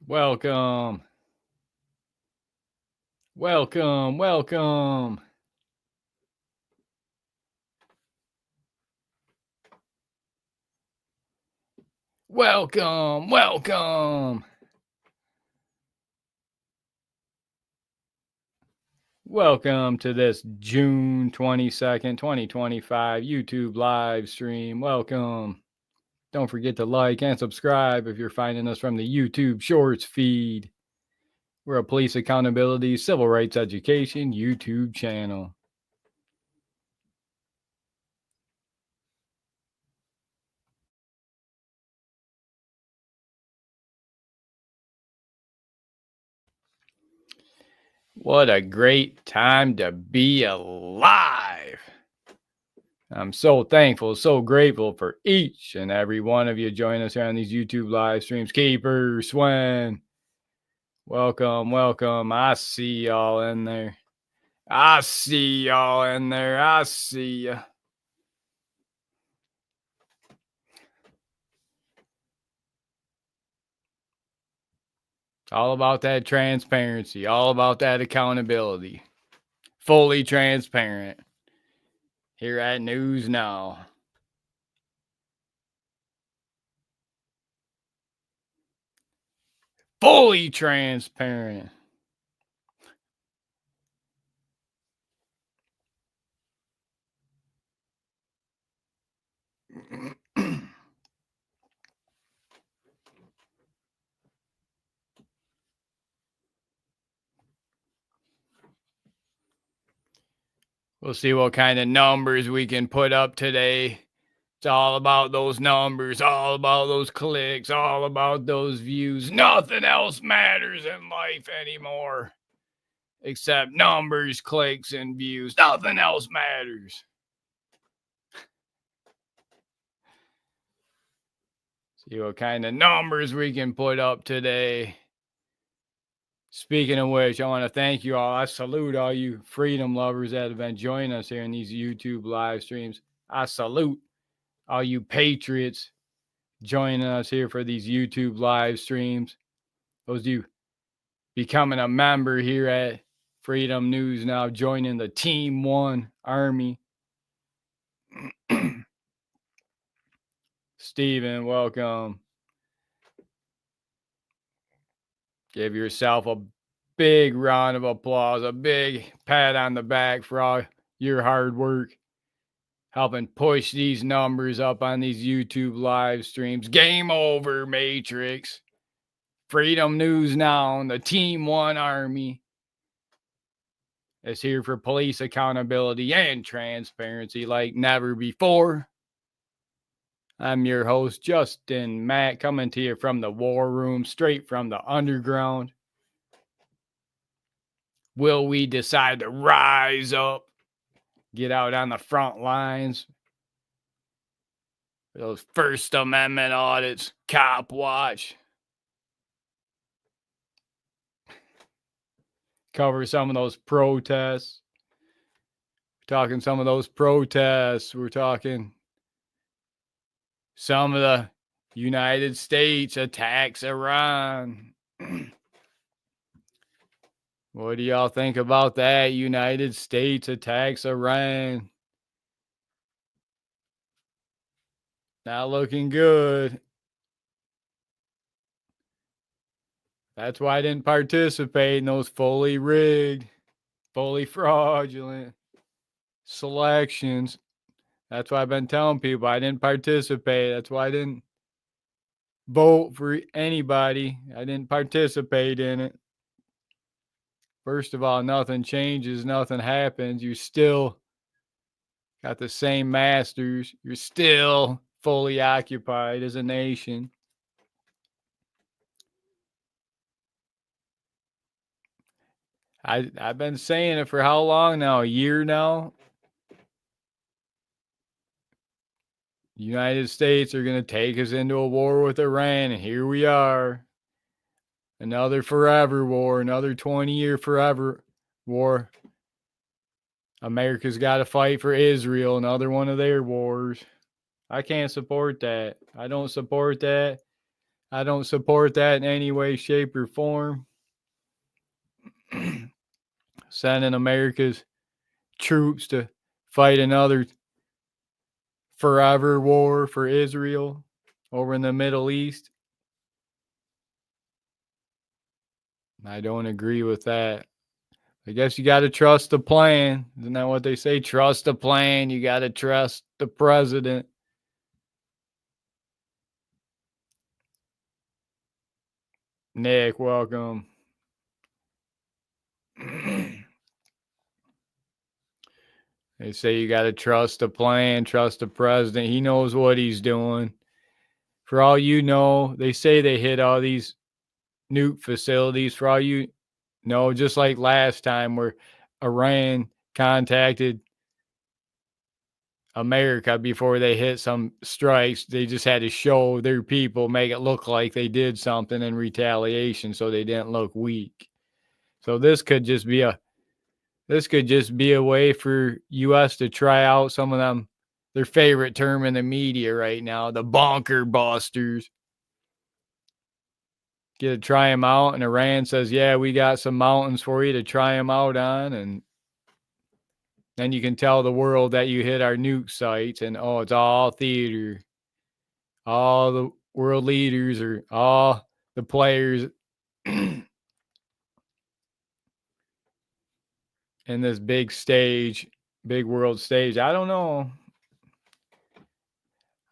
Welcome. Welcome. Welcome. Welcome. Welcome. Welcome to this June 22nd, 2025 YouTube live stream. Welcome. Don't forget to like and subscribe if you're finding us from the YouTube Shorts feed. We're a police accountability, civil rights education YouTube channel. What a great time to be alive. I'm so thankful, so grateful for each and every one of you joining us here on these YouTube live streams. Keeper, Swen, welcome, welcome. I see y'all in there. I see y'all in there. I see ya. It's all about that transparency, all about that accountability. Fully transparent here at News Now. Fully transparent. We'll see what kind of numbers we can put up today. It's all about those numbers, all about those clicks, all about those views. Nothing else matters in life anymore except numbers, clicks, and views. Nothing else matters. See what kind of numbers we can put up today. Speaking of which, I want to thank you all. I salute all you freedom lovers that have been joining us here in these YouTube live streams. I salute all you patriots joining us here for these YouTube live streams. Those of you becoming a member here at Freedom News Now, joining the Team One Army. Steven, welcome. Give yourself a big round of applause, a big pat on the back for all your hard work, helping push these numbers up on these YouTube live streams. Game over, Matrix. Freedom News Now, the Team One Army is here for police accountability and transparency like never before. I'm your host, Justin Matt, coming to you from the war room, straight from the underground. Will we decide to rise up, get out on the front lines? Those First Amendment audits, cop watch. Cover some of those protests. We're talking some of those protests. We're talking some of the United States attacks Iran. What do y'all think about that? United States attacks Iran. Not looking good. That's why I didn't participate in those fully rigged, fully fraudulent selections. That's why I've been telling people I didn't participate. That's why I didn't vote for anybody. I didn't participate in it. First of all, nothing changes, nothing happens. You still got the same masters. You're still fully occupied as a nation. I've been saying it for how long now? A year now? The United States are going to take us into a war with Iran, and here we are. Another forever war, another 20-year forever war. America's got to fight for Israel, another one of their wars. I can't support that. I don't support that. I don't support that in any way, shape, or form. Sending America's troops to fight another forever war for Israel over in the Middle East. I don't agree with that. I guess you got to trust the plan. Isn't that what they say? Trust the plan. You got to trust the president. Nick, welcome. They say you got to trust the plan, trust the president. He knows what he's doing. For all you know, they say they hit all these nuke facilities. For all you know, just like last time where Iran contacted America before they hit some strikes, they just had to show their people, make it look like they did something in retaliation so they didn't look weak. So this could just be a way for US to try out some of them, their favorite term in the media right now, the bunker busters. Get to try them out, and Iran says, yeah, we got some mountains for you to try them out on, and then you can tell the world that you hit our nuke sites, and oh, it's all theater. All the world leaders or all the players in this big stage, big world stage. I don't know.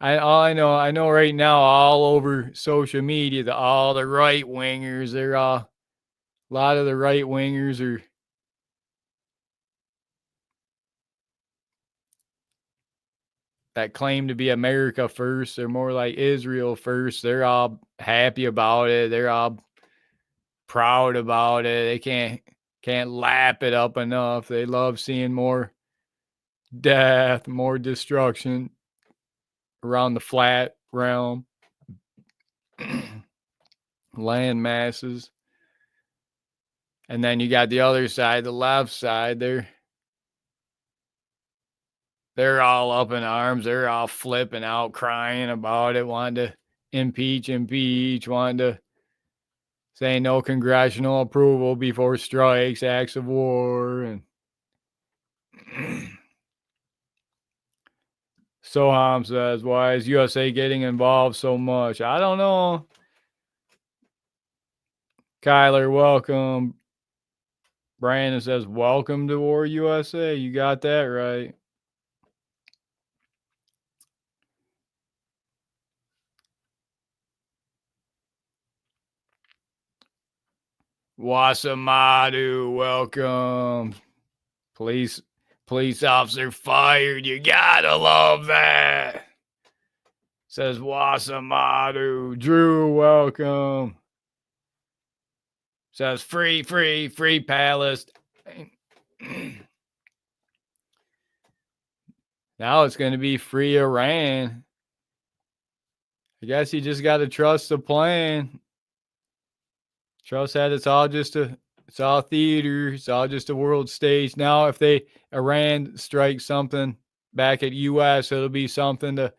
I know right now all over social media, all the right wingers, they're a lot of the right wingers are that claim to be America first. They're more like Israel first. They're all happy about it. They're all proud about it. They can't lap it up enough. They love seeing more death, more destruction around the flat realm, land masses. And then you got the other side, the left side, they're all up in arms. They're all flipping out, crying about it, wanting to impeach, wanting to say no congressional approval before strikes, acts of war. And Soham says, why is USA getting involved so much? I don't know. Kyler, welcome. Brandon says, welcome to War USA. You got that right. Wasamadu, welcome. Police officer fired. You gotta love that. Says Wasamadu. Drew, welcome. Says free Palestine. Now it's going to be free Iran. I guess you just got to trust the plan. Trust that it's all theater. It's all just a world stage. Now, if Iran strikes something back at U.S., it'll be something that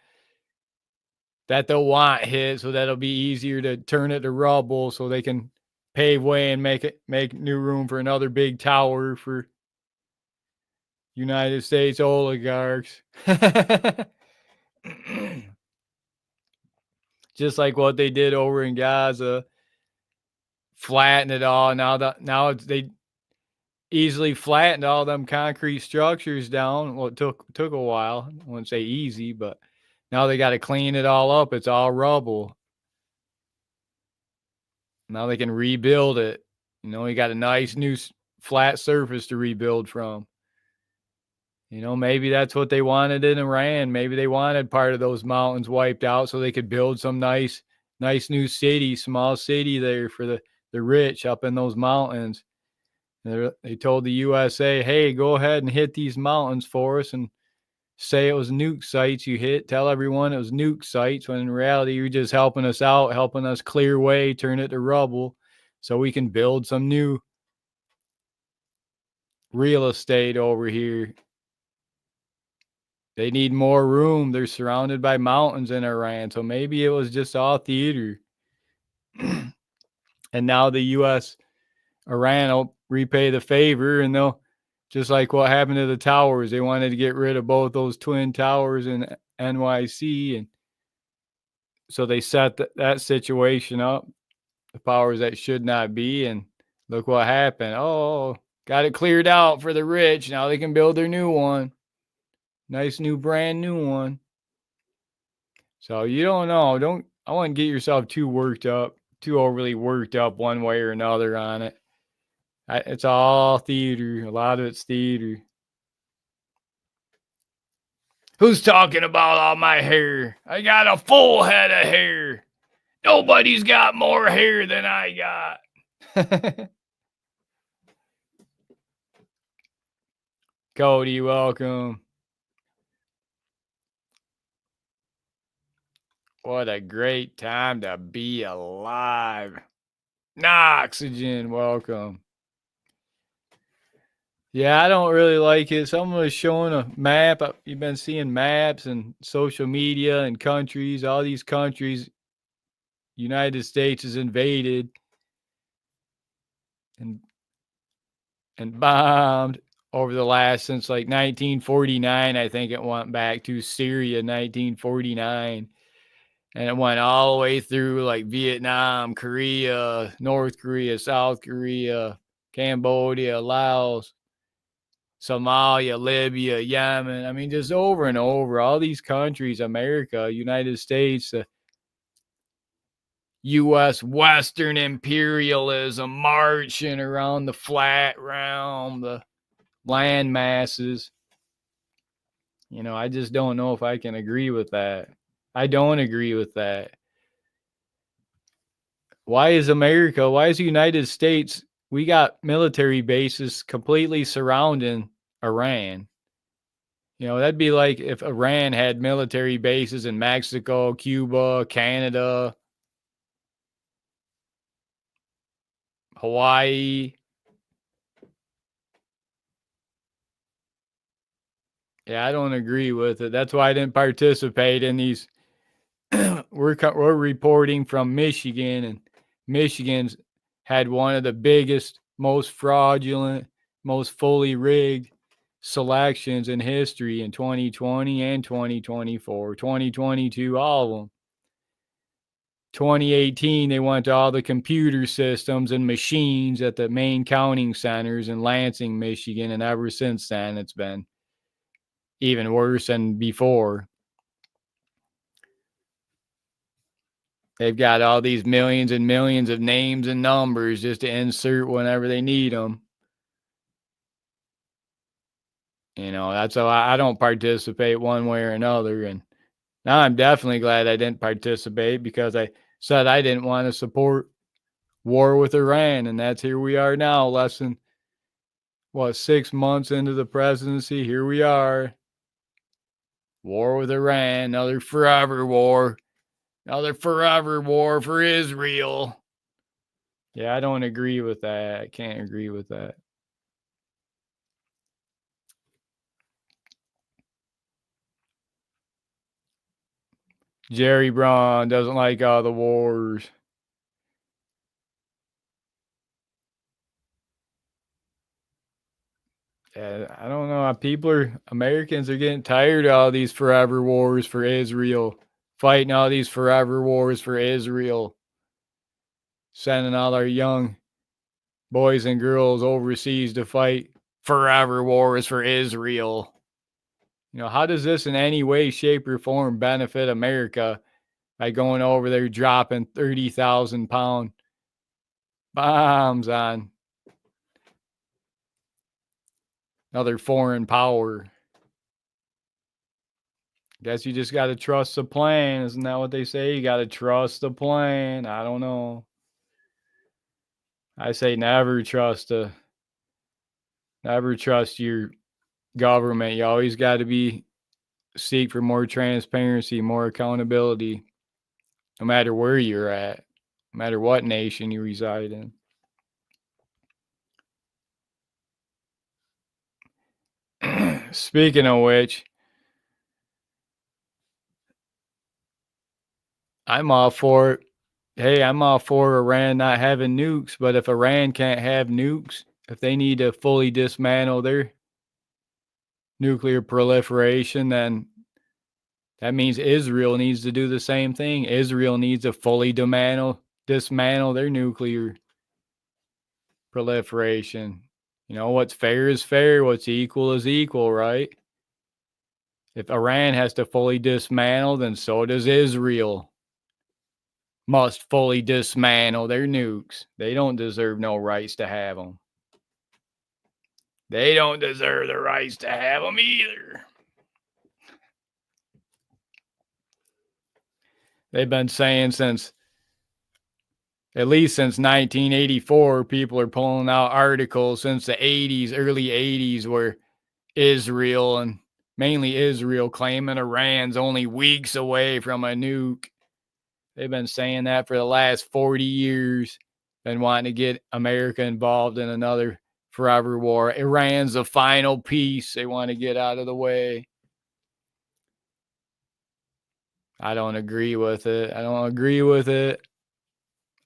they'll want hit, so that'll be easier to turn it to rubble, so they can pave way and make new room for another big tower for United States oligarchs. Just like what they did over in Gaza, flatten it all. Now they easily flattened all them concrete structures down. Well, it took a while. I wouldn't say easy, but now they got to clean it all up. It's all rubble. Now they can rebuild it. You got a nice new flat surface to rebuild from. Maybe that's what they wanted in Iran. Maybe they wanted part of those mountains wiped out so they could build some nice new city, small city there for the rich up in those mountains. They told the USA, hey, go ahead and hit these mountains for us and say it was nuke sites you hit. Tell everyone it was nuke sites, when in reality you're just helping us out, helping us clear way, turn it to rubble so we can build some new real estate over here. They need more room. They're surrounded by mountains in Iran, so maybe it was just all theater. And now the U.S. Iran will repay the favor, and they'll, just like what happened to the towers, they wanted to get rid of both those twin towers in NYC, and so they set that situation up, the powers that should not be, and look what happened. Oh, got it cleared out for the rich. Now they can build their new one. Nice new brand new one. So you don't know. I wouldn't get yourself too worked up, too overly worked up one way or another on it. It's all theater. A lot of it's theater. Who's talking about all my hair? I got a full head of hair. Nobody's got more hair than I got. Cody, welcome. What a great time to be alive. Oxygen, welcome. Yeah, I don't really like it. Someone was showing a map. You've been seeing maps and social media and countries. All these countries, United States is invaded and bombed over the last, since like 1949. I think it went back to Syria, 1949. And it went all the way through like Vietnam, Korea, North Korea, South Korea, Cambodia, Laos, Somalia, Libya, Yemen. I mean, just over and over, all these countries, America, United States, U.S. Western imperialism marching around the flat realm, the land masses. You know, I just don't know if I can agree with that. I don't agree with that. Why is the United States, we got military bases completely surrounding Iran? You know, that'd be like if Iran had military bases in Mexico, Cuba, Canada, Hawaii. Yeah, I don't agree with it. That's why I didn't participate in these. We're reporting from Michigan, and Michigan's had one of the biggest, most fraudulent, most fully rigged selections in history in 2020 and 2024, 2022, all of them. 2018, they went to all the computer systems and machines at the main counting centers in Lansing, Michigan, and ever since then, it's been even worse than before. They've got all these millions and millions of names and numbers just to insert whenever they need them. You know, that's why I don't participate one way or another. And now I'm definitely glad I didn't participate, because I said I didn't want to support war with Iran. And that's, here we are now, less than, 6 months into the presidency. Here we are. War with Iran, another forever war. Another forever war for Israel. Yeah, I don't agree with that. I can't agree with that. Jerry Braun doesn't like all the wars. I don't know. Americans are getting tired of all these forever wars for Israel, fighting all these forever wars for Israel, sending all our young boys and girls overseas to fight forever wars for Israel. You know, how does this in any way, shape, or form benefit America by going over there dropping 30,000-pound bombs on another foreign power? Guess you just got to trust the plan. Isn't that what they say? You got to trust the plan. I don't know. I say never trust your government. You always got to seek for more transparency, more accountability, no matter where you're at, no matter what nation you reside in. Speaking of which, I'm all for it. Hey, I'm all for Iran not having nukes, but if Iran can't have nukes, if they need to fully dismantle their nuclear proliferation, then that means Israel needs to do the same thing. Israel needs to fully dismantle their nuclear proliferation. You know, what's fair is fair, what's equal is equal, right? If Iran has to fully dismantle, then so does Israel. Must fully dismantle their nukes. They don't deserve no rights to have them. They don't deserve the rights to have them either. They've been saying since at least since 1984, people are pulling out articles since the 80s, early 80s, where Israel and mainly Israel claiming Iran's only weeks away from a nuke. They've been saying that for the last 40 years, been wanting to get America involved in another forever war. Iran's the final piece they want to get out of the way. I don't agree with it. I don't agree with it.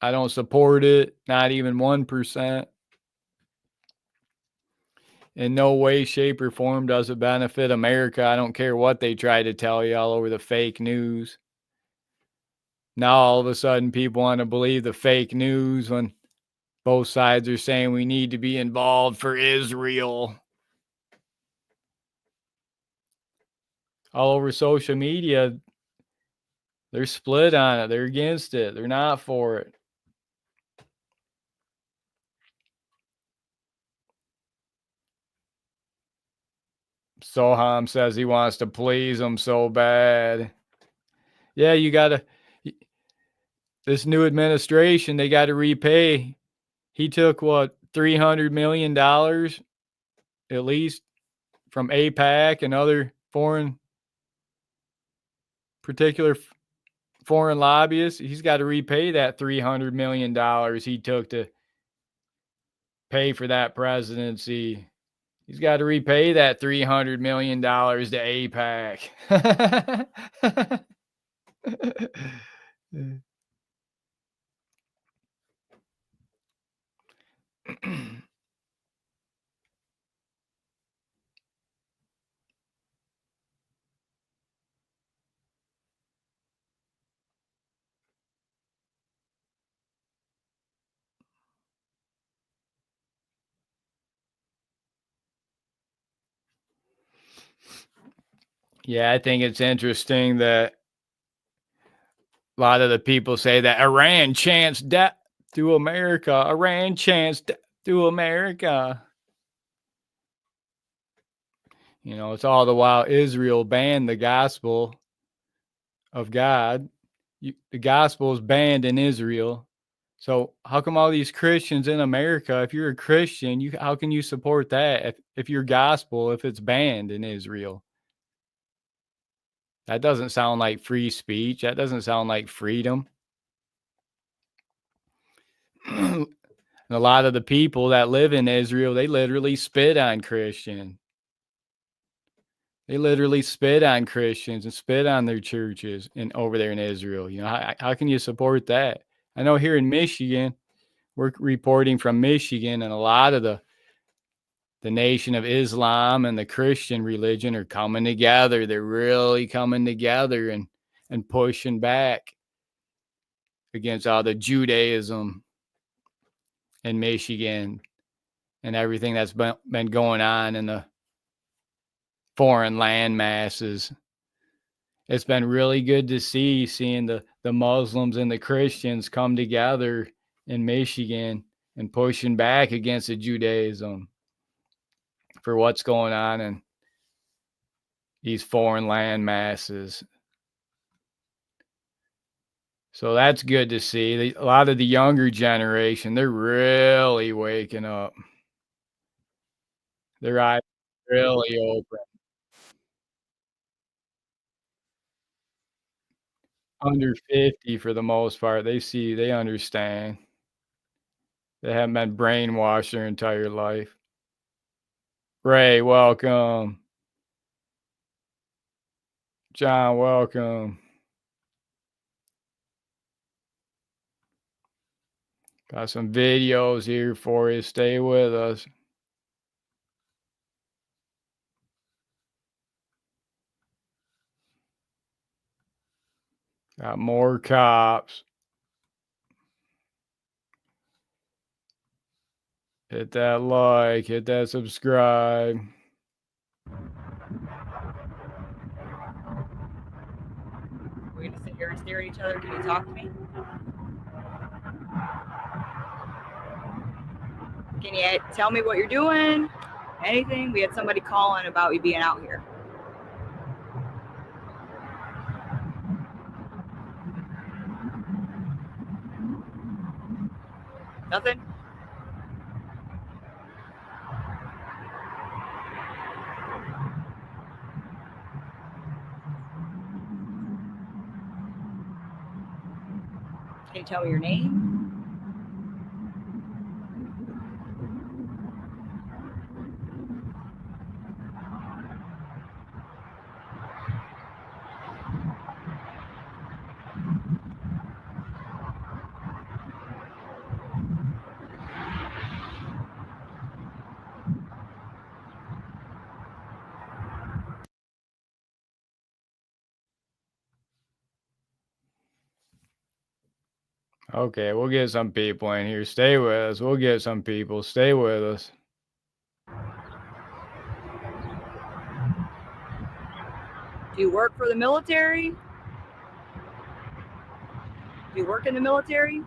I don't support it, not even 1%. In no way, shape, or form does it benefit America. I don't care what they try to tell you all over the fake news. Now, all of a sudden, people want to believe the fake news when both sides are saying we need to be involved for Israel. All over social media, they're split on it. They're against it. They're not for it. Soham says he wants to please them so bad. Yeah, you got to, this new administration, they got to repay. He took what, $300 million at least from APAC and other particular foreign lobbyists. He's got to repay that $300 million he took to pay for that presidency. He's got to repay that $300 million to APAC. Yeah, I think it's interesting that a lot of the people say that Iran chants death to America. Iran chants death to America. You know, it's all the while Israel banned the gospel of God. The gospel is banned in Israel. So how come all these Christians in America, if you're a Christian, how can you support that if your gospel, if it's banned in Israel? That doesn't sound like free speech. That doesn't sound like freedom. And a lot of the people that live in Israel, they literally spit on Christians. They literally spit on Christians and spit on their churches over there in Israel. You know, how can you support that? I know here in Michigan, we're reporting from Michigan, and a lot of the Nation of Islam and the Christian religion are coming together. They're really coming together and pushing back against all the Judaism in Michigan and everything that's been going on in the foreign land masses. It's been really good to seeing the Muslims and the Christians come together in Michigan and pushing back against the Judaism for what's going on in these foreign land masses. So that's good to see. A lot of the younger generation, they're really waking up. Their eyes really open. Under 50 for the most part, they understand. They haven't been brainwashed their entire life. Ray, welcome. John, welcome. Got some videos here for you. Stay with us. Got more cops. Hit that like, hit that subscribe. We're gonna sit here and stare at each other. Can you talk to me? Can you tell me what you're doing? Anything? We had somebody calling about you being out here. Nothing? Can you tell me your name? Okay, we'll get some people in here. Stay with us. We'll get some people. Stay with us. Do you work for the military? Do you work in the military?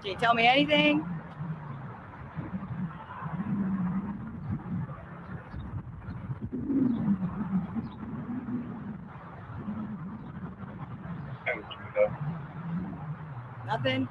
Can you tell me anything? Nothing?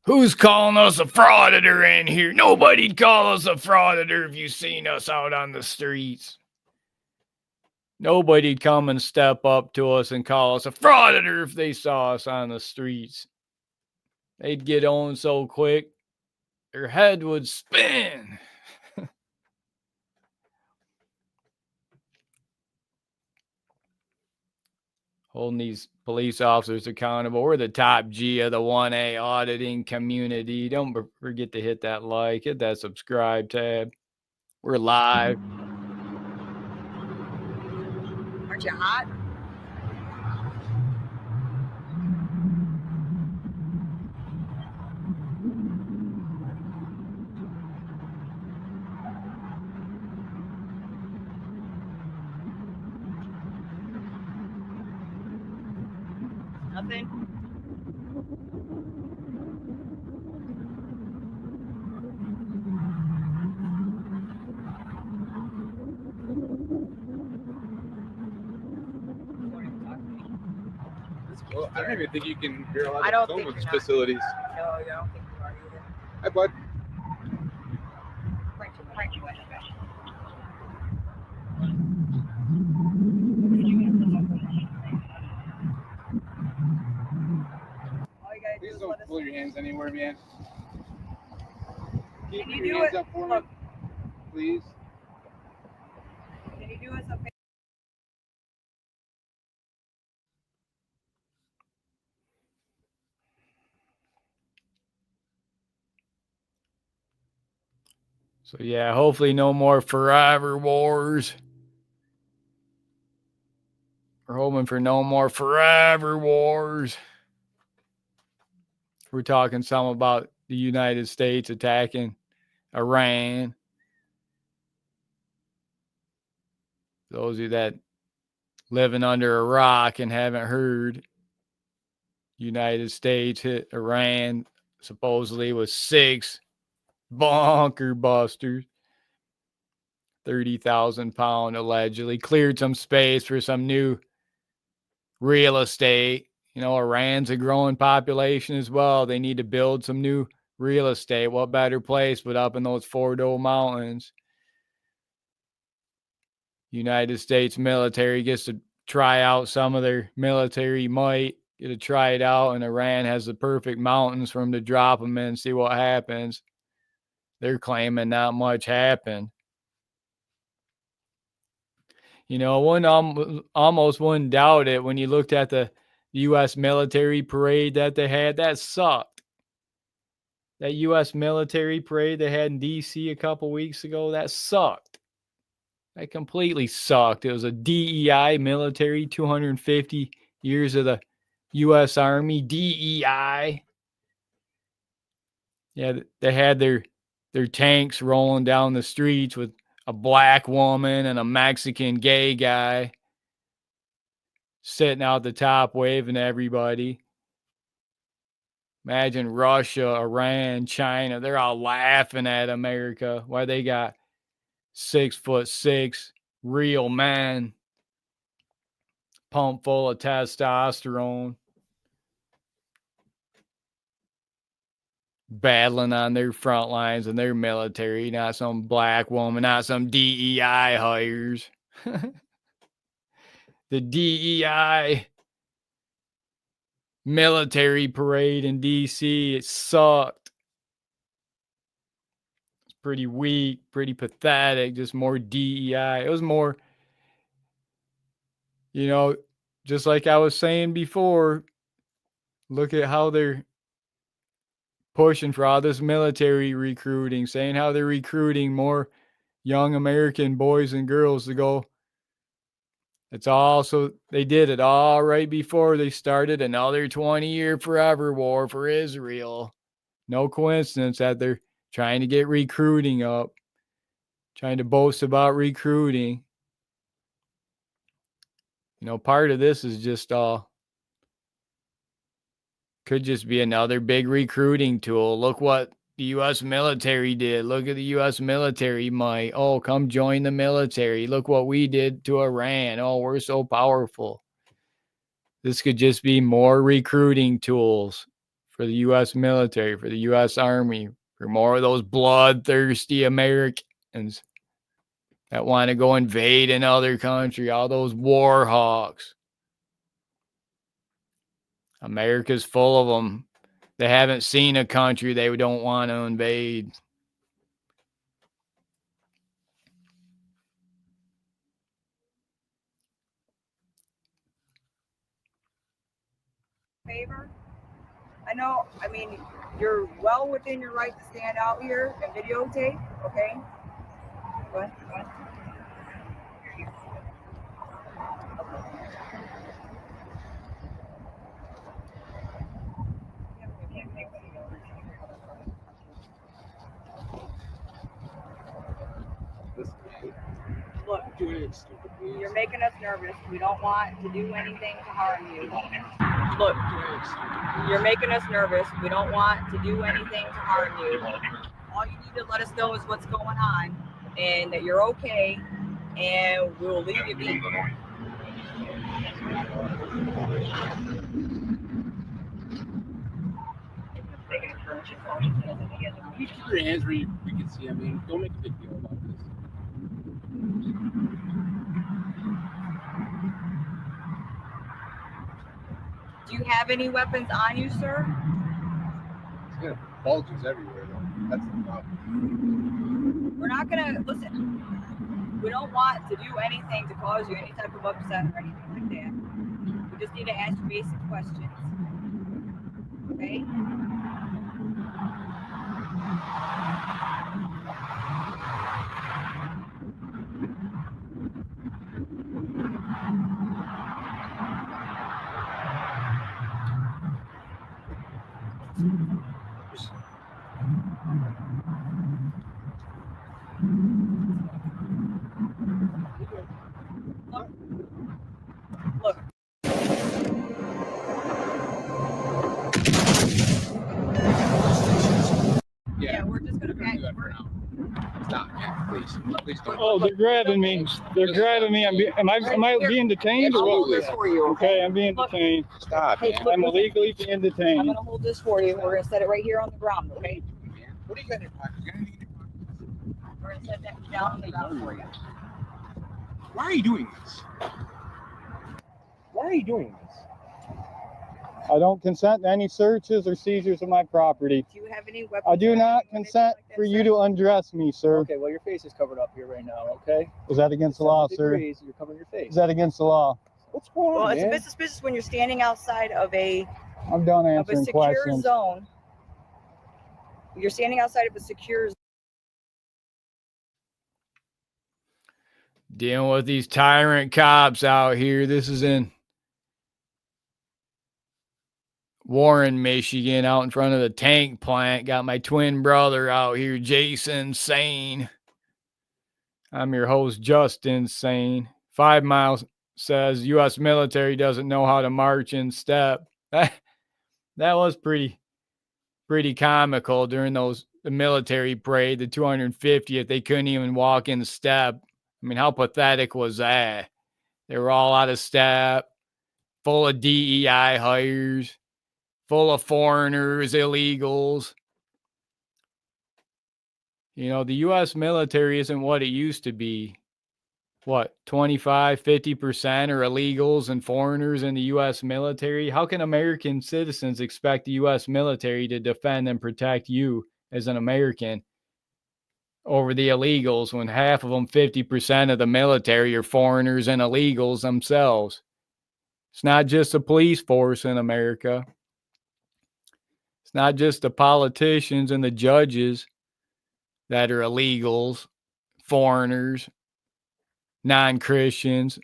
Who's calling us a frauditor in here? Nobody'd call us a frauditor if you seen us out on the streets. Nobody'd come and step up to us and call us a frauditor if they saw us on the streets. They'd get on so quick, their head would spin. Holding these police officers accountable. We're the top G of the 1A auditing community. Don't forget to hit that like, hit that subscribe tab. We're live. Aren't you hot? Nothing? Well, I don't even think you can hear a lot I don't of think Someone's you're not. facilities. No, I don't think you are either. Hi, bud. Frank, you went. All you gotta do Please is don't let us. pull your hands anywhere, man. Keep Can you your do hands it? up for Look. me, please. Can you do us a favor? So yeah, hopefully no more forever wars. We're hoping for no more forever wars. We're talking some about the United States attacking Iran. Those of you that living under a rock and haven't heard, United States hit Iran supposedly with 6 bunker busters. 30,000 pound allegedly. Cleared some space for some new real estate. You know, Iran's a growing population as well. They need to build some new real estate. What better place but up in those Fordo Mountains? United States military gets to try out some of their military might, get to try it out, and Iran has the perfect mountains for them to drop them in and see what happens. They're claiming not much happened. You know, one almost wouldn't doubt it when you looked at the U.S. military parade that they had. That sucked. That U.S. military parade they had in D.C. a couple weeks ago, that sucked. That completely sucked. It was a DEI military, 250 years of the U.S. Army, DEI. Yeah, they had their tanks rolling down the streets with a black woman and a Mexican gay guy sitting out the top waving at everybody. Imagine Russia, Iran, China. They're all laughing at America. Why they got 6'6" real men pumped full of testosterone, battling on their front lines and their military, not some black woman, not some DEI hires. The DEI military parade in DC, it sucked. It's pretty weak, pretty pathetic, just more DEI. It was more, you know, just like I was saying before, look at how they're pushing for all this military recruiting, saying how they're recruiting more young American boys and girls to go. It's all so they did it all right before they started another 20-year forever war for Israel. No coincidence that they're trying to get recruiting up, trying to boast about recruiting. You know, part of this is just could just be another big recruiting tool. Look what the U.S. military did. Look at the U.S. military might. Oh, come join the military. Look what we did to Iran. Oh, we're so powerful. This could just be more recruiting tools for the U.S. military, for the U.S. Army, for more of those bloodthirsty Americans that want to go invade another country, all those war hawks. America's full of them. They haven't seen a country they don't want to invade. Favor? I know, I mean, you're well within your right to stand out here and videotape, okay? Go ahead. Look, you're making us nervous. We don't want to do anything to harm you. Look, you're making us nervous. We don't want to do anything to harm you. All you need to let us know is what's going on and that you're okay, and we'll leave you be. You keep your hands where we can see. I mean, don't make a big deal about this. Do you have any weapons on you, sir? It's gonna bulges everywhere, though. That's the problem. We're not gonna listen. We don't want to do anything to cause you any type of upset or anything like that. We just need to ask you basic questions. Okay? Look. Yeah, we're just gonna pat that for now. Stop, man. Please. Please don't. Oh, they're grabbing me. They're grabbing me. Am I being detained or I'll hold what? this for you. Okay, I'm being detained. Stop, Hey, man. look, I'm illegally being I'm detained. gonna hold this for you. We're gonna set it right here on the ground, okay? What do you got in your pocket? You got anything in your pocket? We're gonna set that down on the ground for you. Why are you doing this? Why are you doing this? I don't consent to any searches or seizures of my property. Do you have any weapons? I do or not anything consent like that, for you sir? to undress me, sir. Okay, well, your face is covered up here right now, okay? Is that against the law, sir? Degrees, you're covering your face. Is that against the law? What's going on, Well, it's a man? business when you're standing outside of a I'm done of a answering secure questions. zone. You're standing outside of a secure zone. Dealing with these tyrant cops out here. This is in Warren, Michigan, out in front of the tank plant. Got my twin brother out here, Jason Sane. I'm your host, Justin Sane. 5 Miles says U.S. military doesn't know how to march in step. That was pretty comical during the military parade, the 250th. They couldn't even walk in step. I mean, how pathetic was that? They were all out of step, full of DEI hires, full of foreigners, illegals. You know, the U.S. military isn't what it used to be. What, 25, 50% are illegals and foreigners in the U.S. military? How can American citizens expect the U.S. military to defend and protect you as an American over the illegals when half of them, 50% of the military, are foreigners and illegals themselves? It's not just the police force in America. It's not just the politicians and the judges that are illegals, foreigners, non-Christians.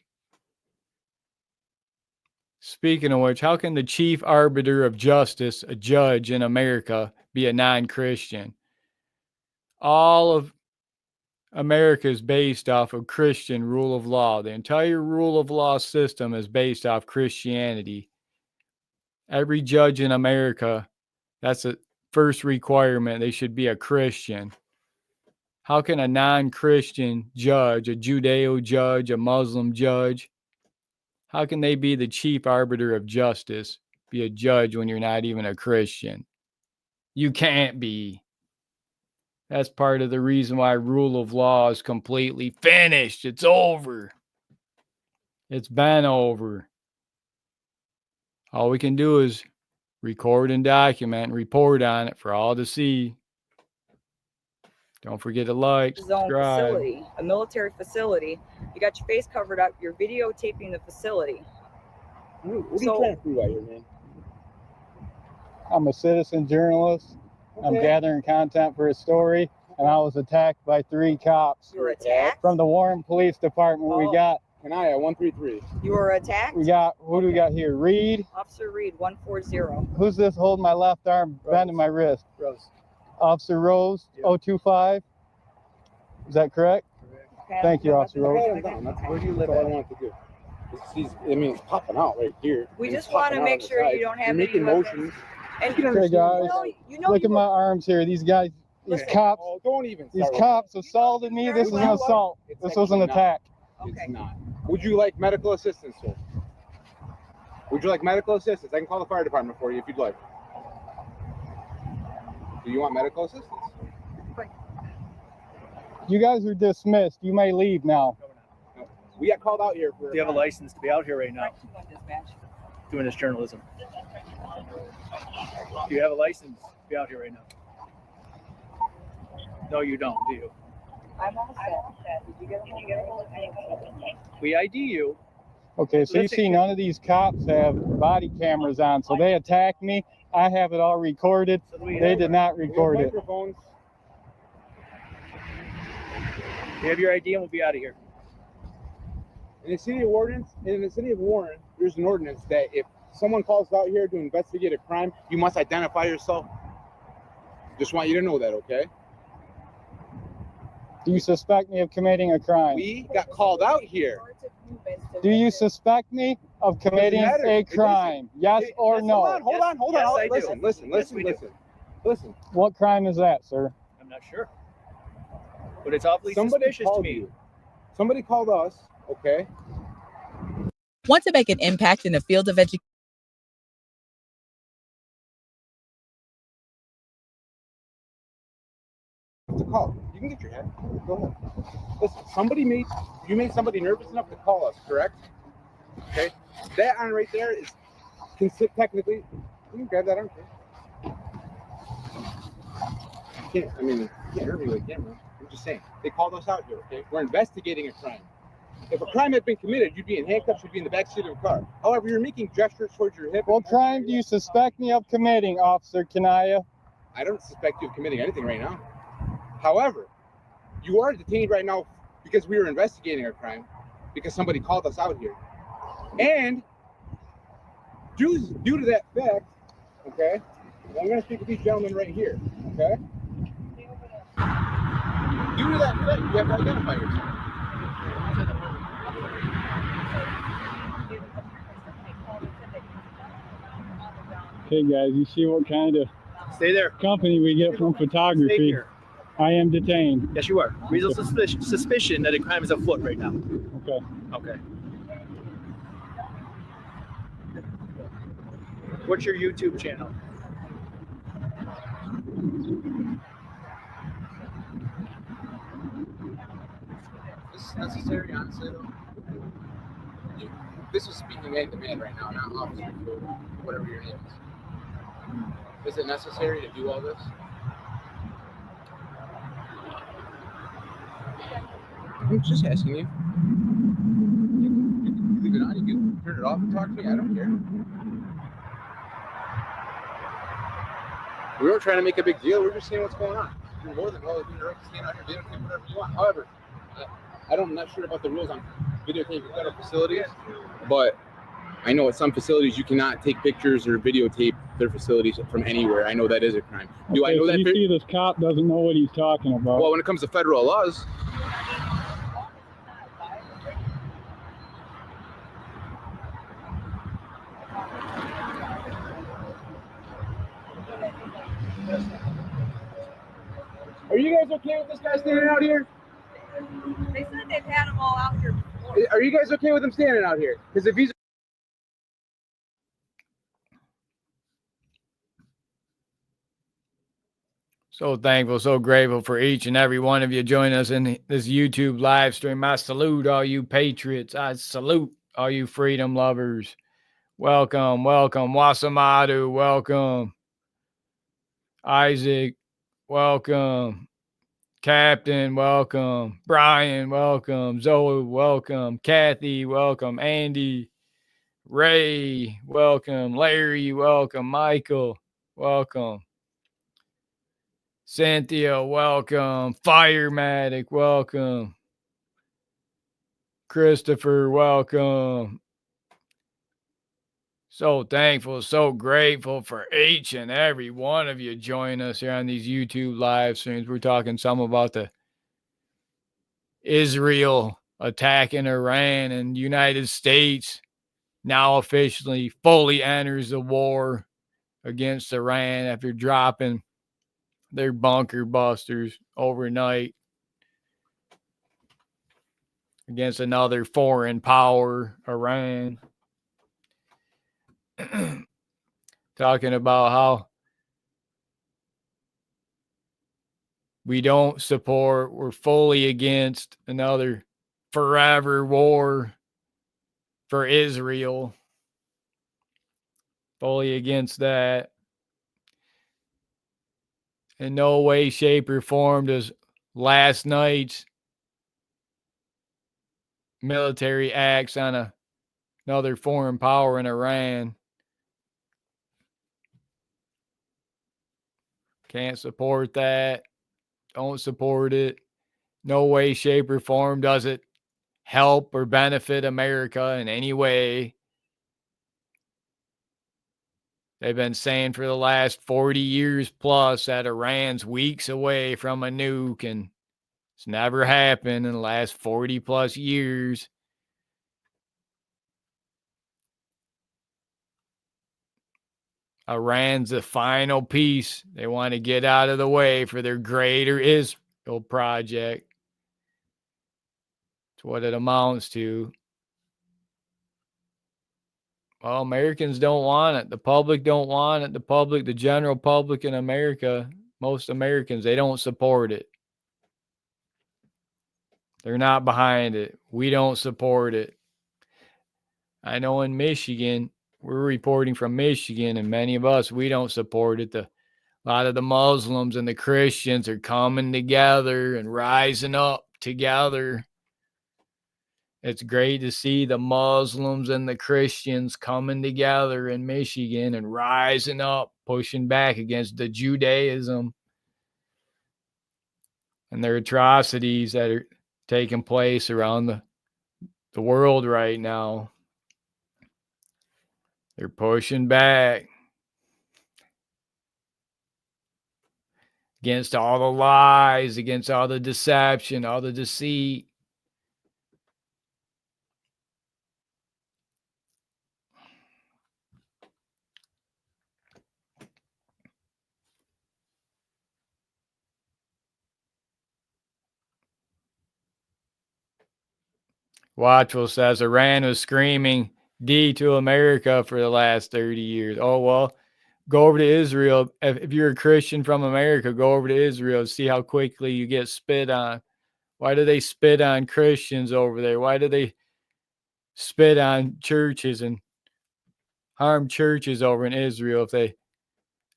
Speaking of which, how can the chief arbiter of justice, a judge in America, be a non-Christian? All of America is based off of Christian rule of law. The entire rule of law system is based off Christianity. Every judge in America, that's a first requirement. They should be a Christian. How can a non-Christian judge, a Judeo judge, a Muslim judge, how can they be the chief arbiter of justice, be a judge when you're not even a Christian? You can't be. That's part of the reason why rule of law is completely finished. It's over. It's been over. All we can do is record and document and report on it for all to see. Don't forget to like, Zone subscribe. facility, a military facility. You got your face covered up. You're videotaping the facility. What are you So- trying to prove out here, man? I'm a citizen journalist. I'm gathering content for a story, and I was attacked by 3 cops You were attacked. from the Warren Police Department. Oh. We got Kanaya 133. You were attacked. who do we got here? Reed. Officer Reed 140. Who's this holding my left arm, bending my wrist? Rose. Officer Rose, Yeah. 025. Is that correct? Okay, Thank you, Officer Rose. Hold on, that's where do you live? That's all I want to do. It's popping out right here. We It's just want to popping out make on the sure side. you don't have You're any making weapons. motions. And You can Okay, understand. guys. you know Look you at my arms here. These guys, these Listen. cops, Oh, don't even. these start with cops that. assaulted me. This is an assault. It's This was an actually not. attack. It's Okay. not. Would you like medical assistance, sir? Would you like medical assistance? I can call the fire department for you if you'd like. Do you want medical assistance? You guys are dismissed. You may leave now. No. We got called out here for. Do you have a license to be out here right now Section 1 dispatch. doing this journalism? Do you have a license to be out here right now? No, you don't, do you? I'm all set. Did you get a hold of me? We ID you. Okay, so you Let's see none of these cops have body cameras on, so they attacked me. I have it all recorded. So do we They have, did not We have record it. microphones. we have your ID and we'll be out of here. In the city of Warren, there's an ordinance that if someone calls out here to investigate a crime, you must identify yourself. Just want you to know that, okay? Do you suspect me of committing a crime? We got called out here. Do you suspect me of committing matter. a It doesn't- crime? Yes or Hold no? on, hold on. Yes, I do. Listen. Yes, we do. Listen. What crime is that, sir? I'm not sure. But it's awfully suspicious to called me. you. Somebody called us, okay? Want to make an impact in the field of education? To call. You can get your head. Go ahead. Listen, you made somebody nervous enough to call us, correct? Okay. That on right there is technically. You can grab that on. You can't hurt me with a camera. I'm just saying. They called us out here, okay? We're investigating a crime. If a crime had been committed, you'd be in handcuffs, you'd be in the backseat of a car. However, you're making gestures towards your hip. What crime do you suspect me of committing, Officer Kanaya? I don't suspect you of committing anything right now. However, you are detained right now because we are investigating a crime, because somebody called us out here. And due to that fact, okay, I'm going to speak with these gentlemen right here, okay? Due to that fact, you have to identify yourself. Okay, guys, you see what kind of Stay there. company we get from Stay photography. here. I am detained. Yes, you are. Reasonable suspicion that a crime is afoot right now. Okay. Okay. What's your YouTube channel? This is necessary, honestly, though. This is speaking man to man right now, not officer, whatever your name is. Is it necessary to do all this? I'm just asking you. You can leave it on, you can turn it off and talk to me, I don't care. We weren't trying to make a big deal, we're just saying what's going on. You're more than welcome to stand out here, videotape whatever you want. However, I'm not sure about the rules on videotaping federal facilities, but I know at some facilities you cannot take pictures or videotape their facilities from anywhere. I know that is a crime. Do I know that? You see, this cop doesn't know what he's talking about. Well, when it comes to federal laws. Are you guys okay with this guy standing out here? They said they've had them all out here before. Are you guys okay with him standing out here? Because if he's So thankful, so grateful for each and every one of you joining us in this YouTube live stream. I salute all you patriots. I salute all you freedom lovers. Welcome, welcome. Wasamadu, welcome. Isaac, welcome. Captain, welcome. Brian, welcome. Zoe, welcome. Kathy, welcome. Andy, Ray, welcome. Larry, welcome. Michael, welcome. Cynthia, welcome. Firematic, welcome. Christopher, welcome. So thankful, so grateful for each and every one of you joining us here on these YouTube live streams. We're talking some about the Israel attacking Iran, and United States now officially fully enters the war against Iran after dropping their bunker busters overnight against another foreign power, Iran. Talking about how we don't support, we're fully against another forever war for Israel. Fully against that. In no way, shape, or form does last night's military acts on another foreign power in Iran. Can't support that. Don't support it. No way, shape, or form does it help or benefit America in any way. They've been saying for the last 40 years plus that Iran's weeks away from a nuke, and it's never happened in the last 40 plus years. Iran's the final piece they want to get out of the way for their greater Israel project. It's what it amounts to. Well, Americans don't want it. The public don't want it. The general public in America, most Americans, they don't support it. They're not behind it. We don't support it. I know in Michigan, we're reporting from Michigan, and many of us, we don't support it. A lot of the Muslims and the Christians are coming together and rising up together. It's great to see the Muslims and the Christians coming together in Michigan and rising up, pushing back against the Judaism and their atrocities that are taking place around the world right now. They're pushing back against all the lies, against all the deception, all the deceit. Watchwell says Iran was screaming D to America for the last 30 years. Oh, well, go over to Israel. If you're a Christian from America, go over to Israel. See how quickly you get spit on. Why do they spit on Christians over there? Why do they spit on churches and harm churches over in Israel?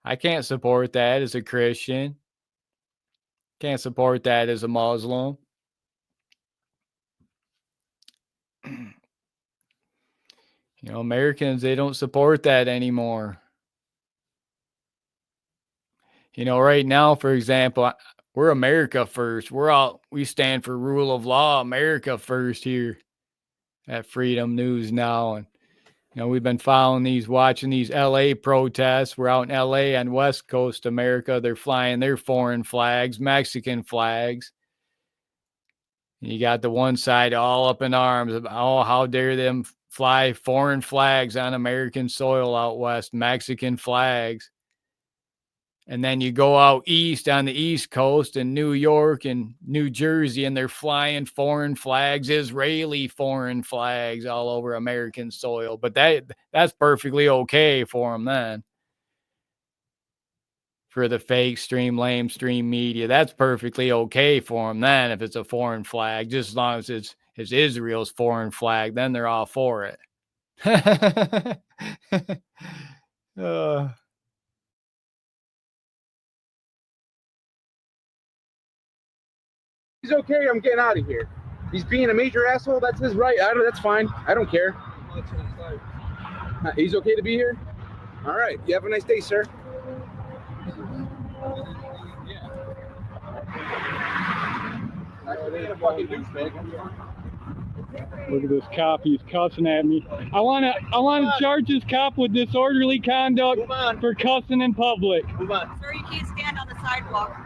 I can't support that as a Christian. Can't support that as a Muslim. You know, Americans, they don't support that anymore. You know, right now, for example, we're America first. We stand for rule of law, America first here at Freedom News Now. And, you know, we've been watching these LA protests. We're out in LA on West Coast America. They're flying their foreign flags, Mexican flags. You got the one side all up in arms about, oh, how dare them fly foreign flags on American soil out west, Mexican flags. And then you go out east on the East Coast in New York and New Jersey, and they're flying foreign flags, Israeli foreign flags all over American soil. But that's perfectly okay for them then. For the fake stream, lame stream media, that's perfectly okay for them then if it's a foreign flag, just as long as it's Israel's foreign flag, then they're all for it. He's okay. I'm getting out of here. He's being a major asshole. That's his right. That's fine. I don't care. He's okay to be here. All right. You have a nice day, sir. Look at this cop, he's cussing at me. I wanna charge this cop with disorderly conduct for cussing in public. Sir, you can't stand on the sidewalk.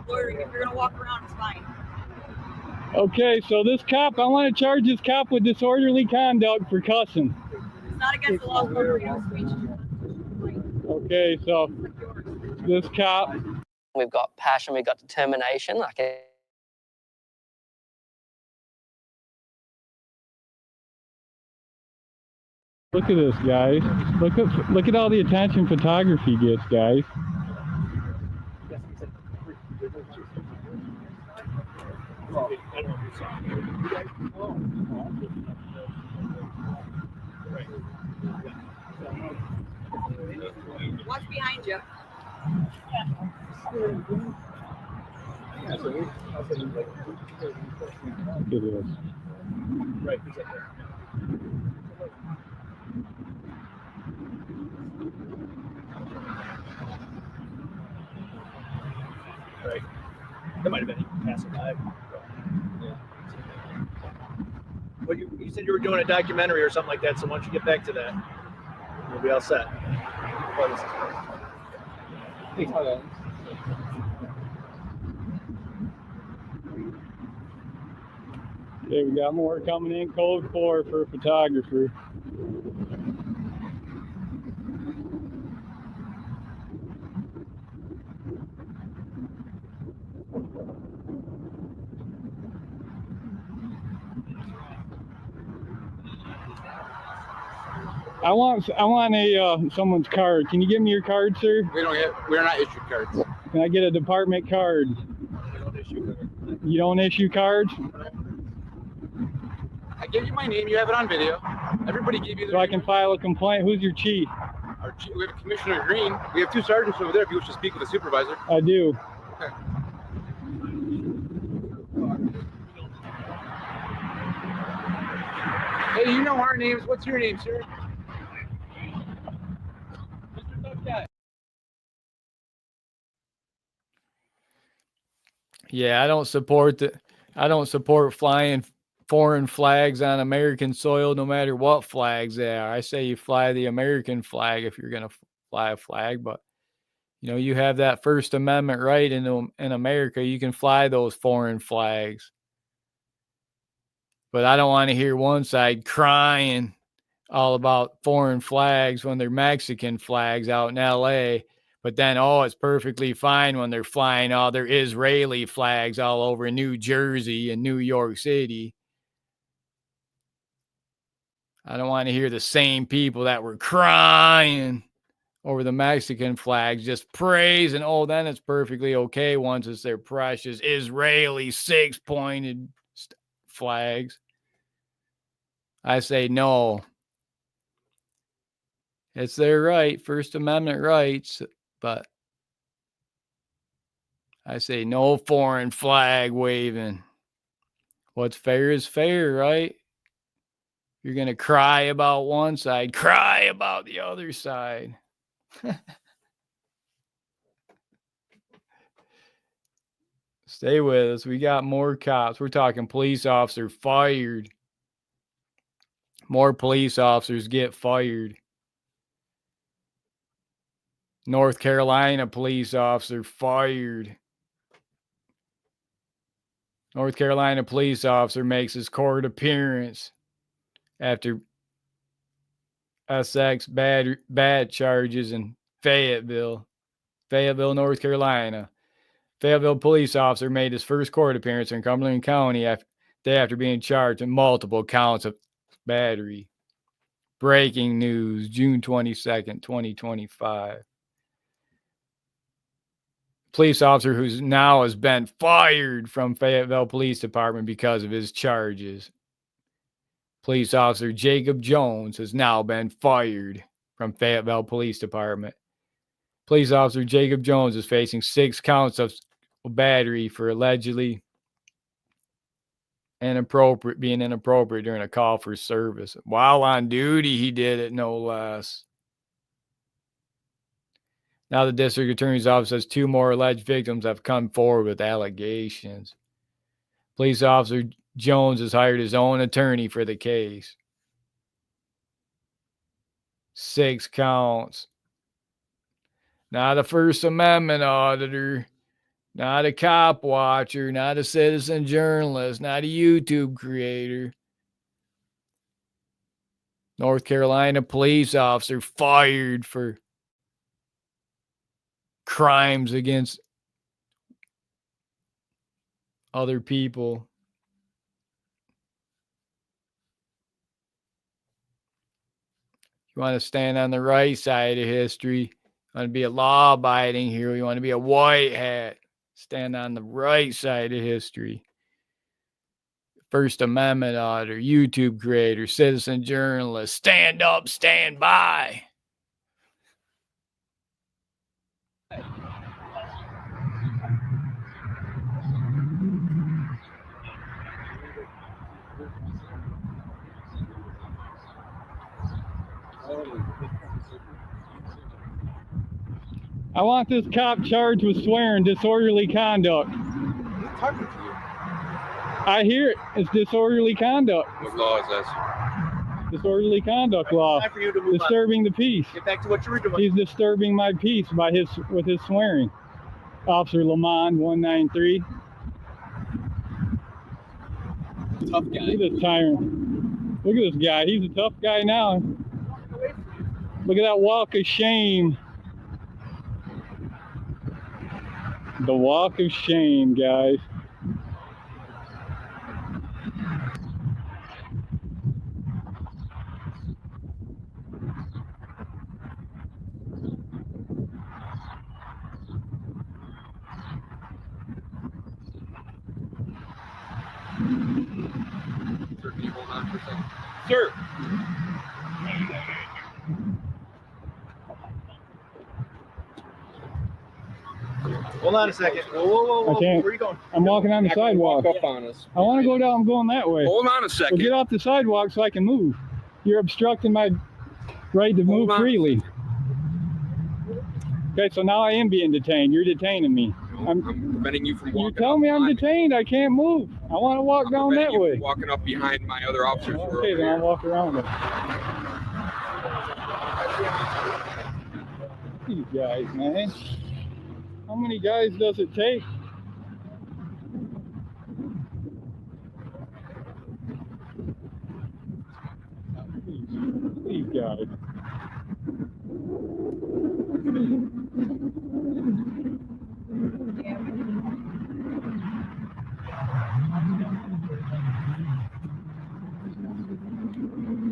Loitering. If you're gonna walk around, it's fine. Okay, so I want to charge this cop with disorderly conduct for cussing. It's not against the law of freedom of speech. Okay, so this cop. We've got passion, we've got determination. Look at this, guys. Look at all the attention photography gets, guys. Watch behind you. Look at this. Right. Right. That might have been passing by. Yeah. Well, you said you were doing a documentary or something like that, so once you get back to that, you'll be all set. Okay, we got more coming in, code 4 for a photographer. I want a someone's card. Can you give me your card, sir? We're not issued cards. Can I get a department card? We don't issue cards. You don't issue cards? I gave you my name. You have it on video. Everybody gave you. So I can file a complaint. Who's your chief? We have Commissioner Green. We have 2 sergeants over there. If you wish to speak with the supervisor. I do. Okay. Hey, you know our names. What's your name, sir? Mr. Tough Guy. Yeah, I don't support flying foreign flags on American soil, no matter what flags they are. I say you fly the American flag if you're going to fly a flag, but you know, you have that First Amendment right in America. You can fly those foreign flags. But I don't want to hear one side crying all about foreign flags when they're Mexican flags out in LA. But then, oh, it's perfectly fine when they're flying all their Israeli flags all over New Jersey and New York City. I don't want to hear the same people that were crying over the Mexican flags just praising, oh, then it's perfectly okay once it's their precious Israeli 6-pointed flags. I say no. It's their right, First Amendment rights, but I say no foreign flag waving. What's fair is fair, right? You're going to cry about one side, cry about the other side. Stay with us. We got more cops. We're talking police officer fired. More police officers get fired. North Carolina police officer fired. North Carolina police officer makes his court appearance after SX bad charges in Fayetteville, North Carolina. Fayetteville police officer made his first court appearance in Cumberland County day after being charged with multiple counts of battery. Breaking news, June 22nd, 2025. Police officer who's now has been fired from Fayetteville Police Department because of his charges. Police officer Jacob Jones has now been fired from Fayetteville Police Department. Police officer Jacob Jones is facing 6 counts of battery for allegedly being inappropriate during a call for service. While on duty, he did it, no less. Now the district attorney's office says 2 more alleged victims have come forward with allegations. Police officer Jones has hired his own attorney for the case. 6 counts. Not a First Amendment auditor, not a cop watcher, not a citizen journalist, not a YouTube creator. North Carolina police officer fired for crimes against other people. You want to stand on the right side of history. You want to be a law-abiding hero. You want to be a white hat. Stand on the right side of history. First Amendment auditor, YouTube creator, citizen journalist. Stand up, stand by. I want this cop charged with swearing, disorderly conduct. Who's talking to you? I hear it. It's disorderly conduct. What law is this? Disorderly conduct law. Time for you to move Disturbing the peace. Get back to what you were doing. He's disturbing my peace with his swearing. Officer Lamond 193. Tough guy. Look at this tyrant. Look at this guy. He's a tough guy now. Look at that walk of shame. The walk of shame, guys. Sir, can you hold on for a second? Sir. Hold on a second. Whoa. I can't. Where are you going? I'm walking on the Not gonna sidewalk. walk up on us. I want to go down. I'm going that way. Hold on a Well, second. get off the sidewalk so I can move. You're obstructing my right to move freely. Okay, so now I am being detained. You're detaining me. I'm preventing you from walking. You tell me I'm detained. I can't move. I want to walk down that way. Walking up behind my other officers. Okay, then I'll walk around it. These guys, man. How many guys does it take? These guys.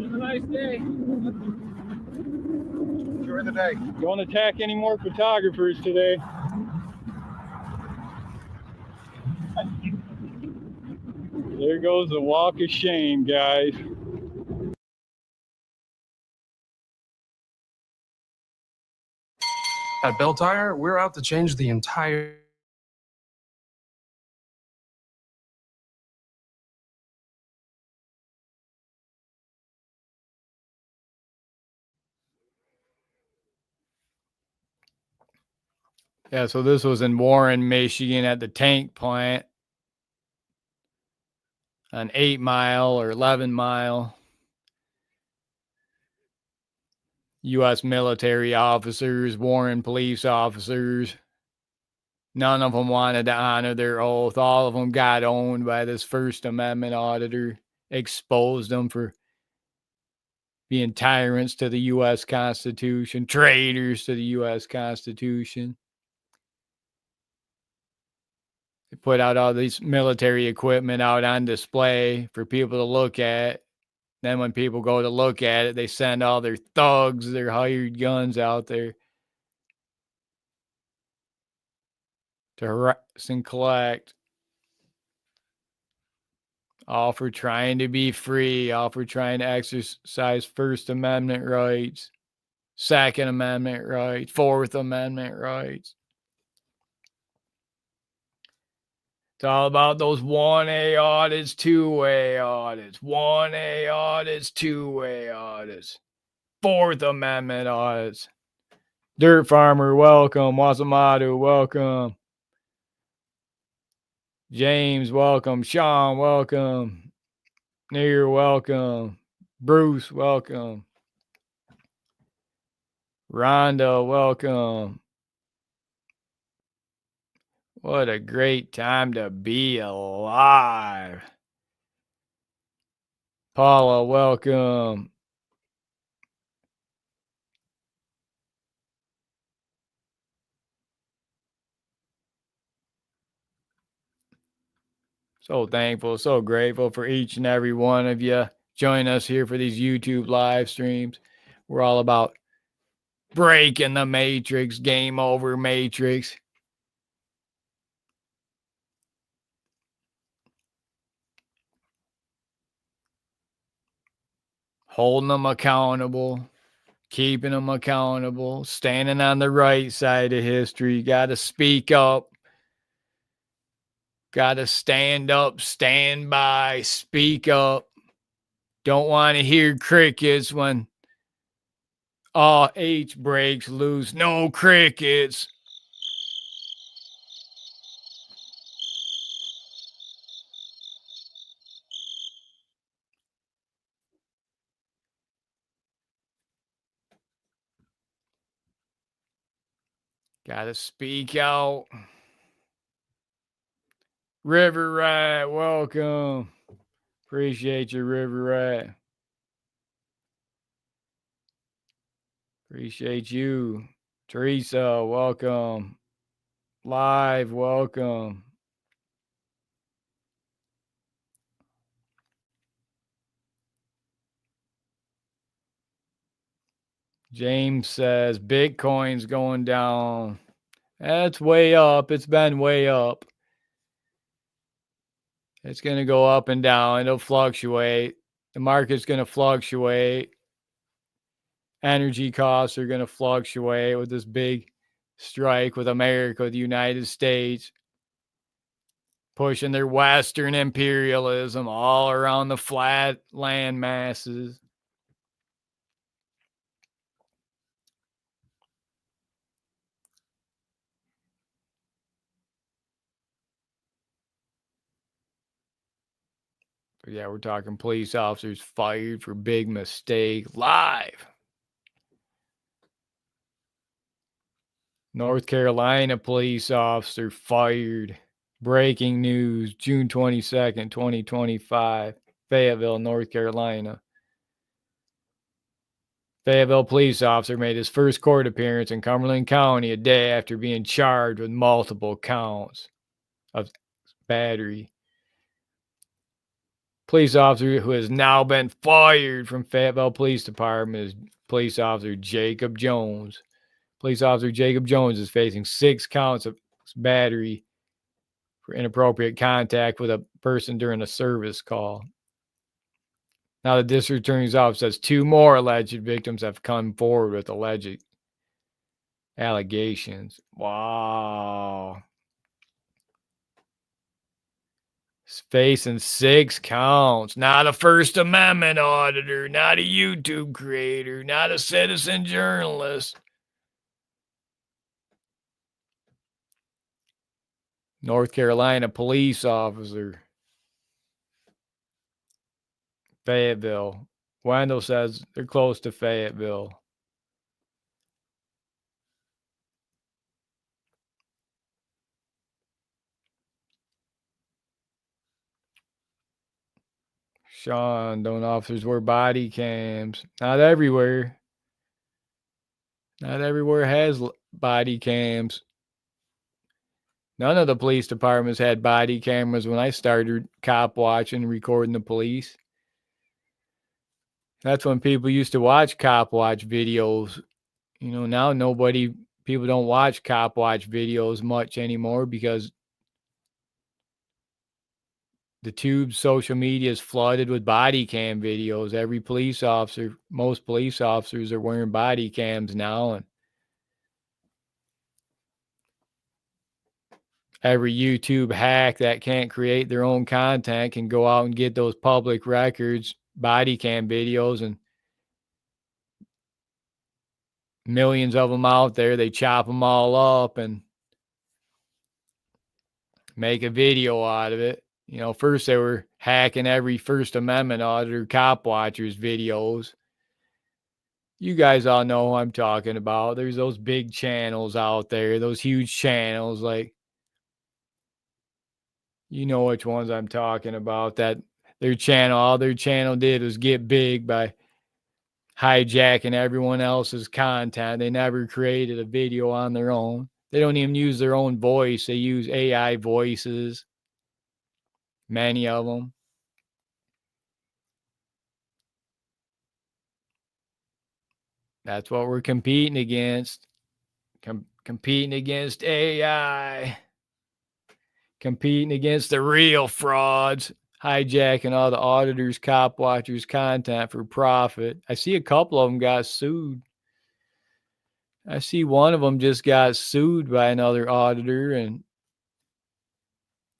Have a nice day. Enjoy the day. Don't attack any more photographers today. There goes the walk of shame, guys. At Bell Tire, we're out to change the entire Yeah, so this was in Warren, Michigan at the tank plant. An 8 mile or 11 mile. U.S. military officers, Warren police officers. None of them wanted to honor their oath. All of them got owned by this First Amendment auditor, exposed them for being tyrants to the U.S. Constitution, traitors to the U.S. Constitution. They put out all this military equipment out on display for people to look at. Then when people go to look at it, they send all their thugs, their hired guns out there to harass and collect. All for trying to be free, all for trying to exercise First Amendment rights, Second Amendment rights, Fourth Amendment rights. It's all about those 1A audits, 2A audits, 1A audits, 2A audits, Fourth Amendment audits. Dirt Farmer, welcome. Wasamadu, welcome. James, welcome. Sean, welcome. Near, welcome. Bruce, welcome. Rhonda, welcome. What a great time to be alive. Paula, welcome. So thankful, so grateful for each and every one of you. Join us here for these YouTube live streams. We're all about breaking the matrix, game over matrix. Holding them accountable, keeping them accountable, standing on the right side of history. Got to speak up. Got to stand up, stand by, speak up. Don't want to hear crickets when all H breaks loose. No crickets. Got to speak out. River Rat, welcome. Appreciate you, River Rat. Appreciate you. Teresa, welcome. Live, welcome. James says Bitcoin's going down. That's way up. It's been way up. It's going to go up and down. It'll fluctuate. The market's going to fluctuate. Energy costs are going to fluctuate with this big strike with America, the United States, pushing their Western imperialism all around the flat land masses. But yeah, we're talking police officers fired for big mistake live. North Carolina police officer fired. Breaking news, June 22nd, 2025, Fayetteville, North Carolina. Fayetteville police officer made his first court appearance in Cumberland County a day after being charged with multiple counts of battery. Police officer who has now been fired from Fayetteville Police Department is police officer Jacob Jones. Police officer Jacob Jones is facing 6 counts of battery for inappropriate contact with a person during a service call. Now the district attorney's office says 2 more alleged victims have come forward with alleged allegations. Wow. He's facing 6 counts. Not a First Amendment auditor, not a YouTube creator, not a citizen journalist. North Carolina police officer. Fayetteville. Wendell says they're close to Fayetteville. Sean, don't officers wear body cams? Not everywhere. Not everywhere has body cams. None of the police departments had body cameras when I started cop watching, recording the police. That's when people used to watch cop watch videos. You know, now people don't watch cop watch videos much anymore because the tube social media is flooded with body cam videos. Most police officers are wearing body cams now, and every YouTube hack that can't create their own content can go out and get those public records, body cam videos, and millions of them out there. They chop them all up and make a video out of it. You know, first they were hacking every First Amendment auditor, cop watchers videos. You guys all know who I'm talking about. There's those big channels out there, those huge channels, like, you know which ones I'm talking about, that all their channel did was get big by hijacking everyone else's content. They never created a video on their own. They don't even use their own voice. They use AI voices, many of them. That's what we're competing against. Competing against AI. Competing against the real frauds. Hijacking all the auditors, cop watchers' content for profit. I see a couple of them got sued. I see one of them just got sued by another auditor, and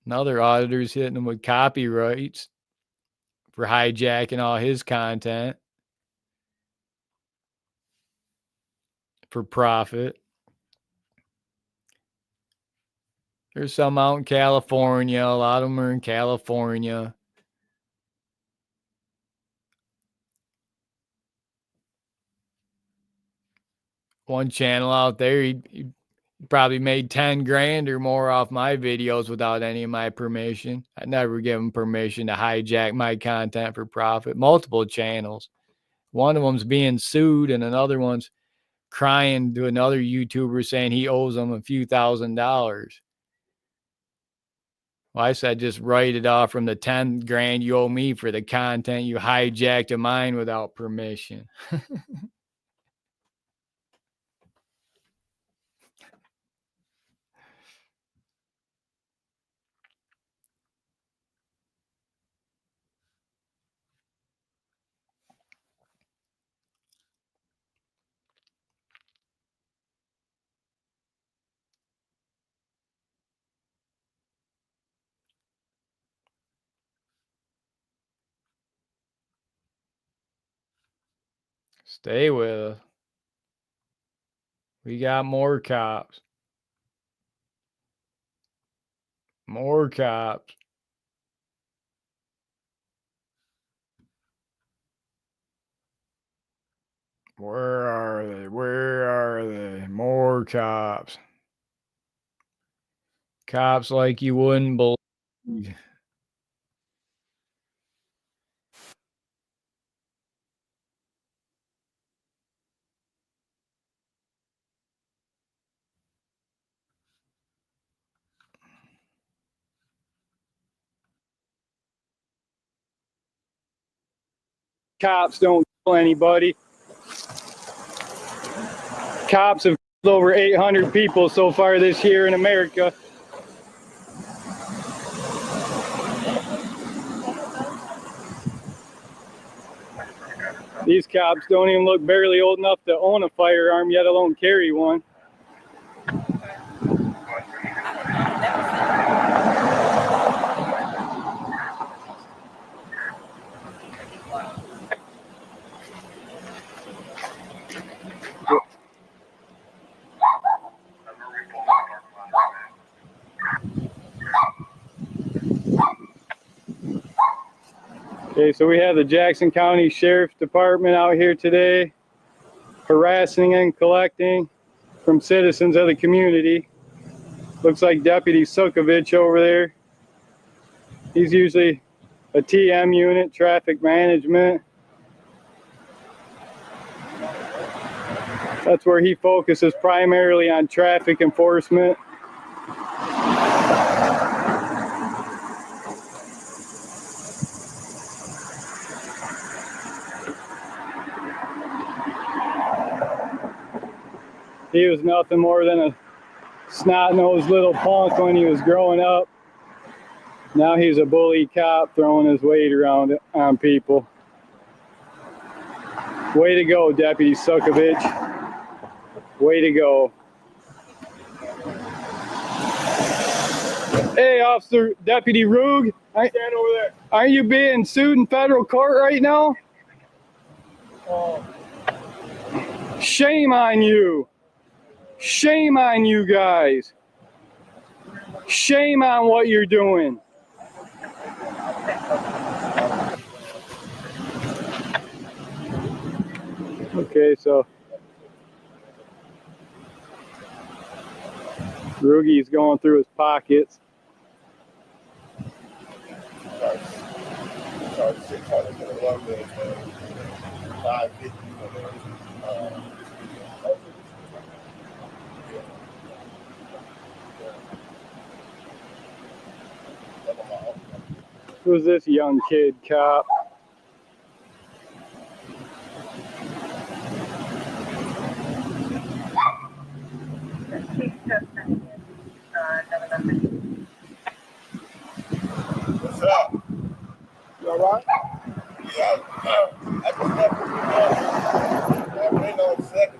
another auditor's hitting him with copyrights for hijacking all his content for profit. There's some out in California. A lot of them are in California. One channel out there, he probably made 10 grand or more off my videos without any of my permission. I never give him permission to hijack my content for profit. Multiple channels. One of them's being sued, and another one's crying to another YouTuber saying he owes them a few $1,000s. Well, I said, just write it off from the 10 grand you owe me for the content you hijacked of mine without permission. Stay with us. We got more cops. More cops. Where are they? Where are they? More cops. Cops like you wouldn't believe. Cops don't kill anybody. Cops have killed over 800 people so far this year in America. These cops don't even look barely old enough to own a firearm, yet alone carry one. Okay, so we have the Jackson County Sheriff's Department out here today, harassing and collecting from citizens of the community. Looks like Deputy Sukovich over there. He's usually a TM unit, traffic management. That's where he focuses primarily on traffic enforcement. He was nothing more than a snot-nosed little punk when he was growing up. Now he's a bully cop throwing his weight around on people. Way to go, Deputy Sukovich. Way to go. Hey, Officer Deputy Rug. Stand over there. Aren't you being sued in federal court right now? Shame on you. Shame on you guys. Shame on what you're doing. Okay, so Rugi's going through his pockets. Who's this young kid cop? What's up? You all right? Yeah, I just left I ran on a second.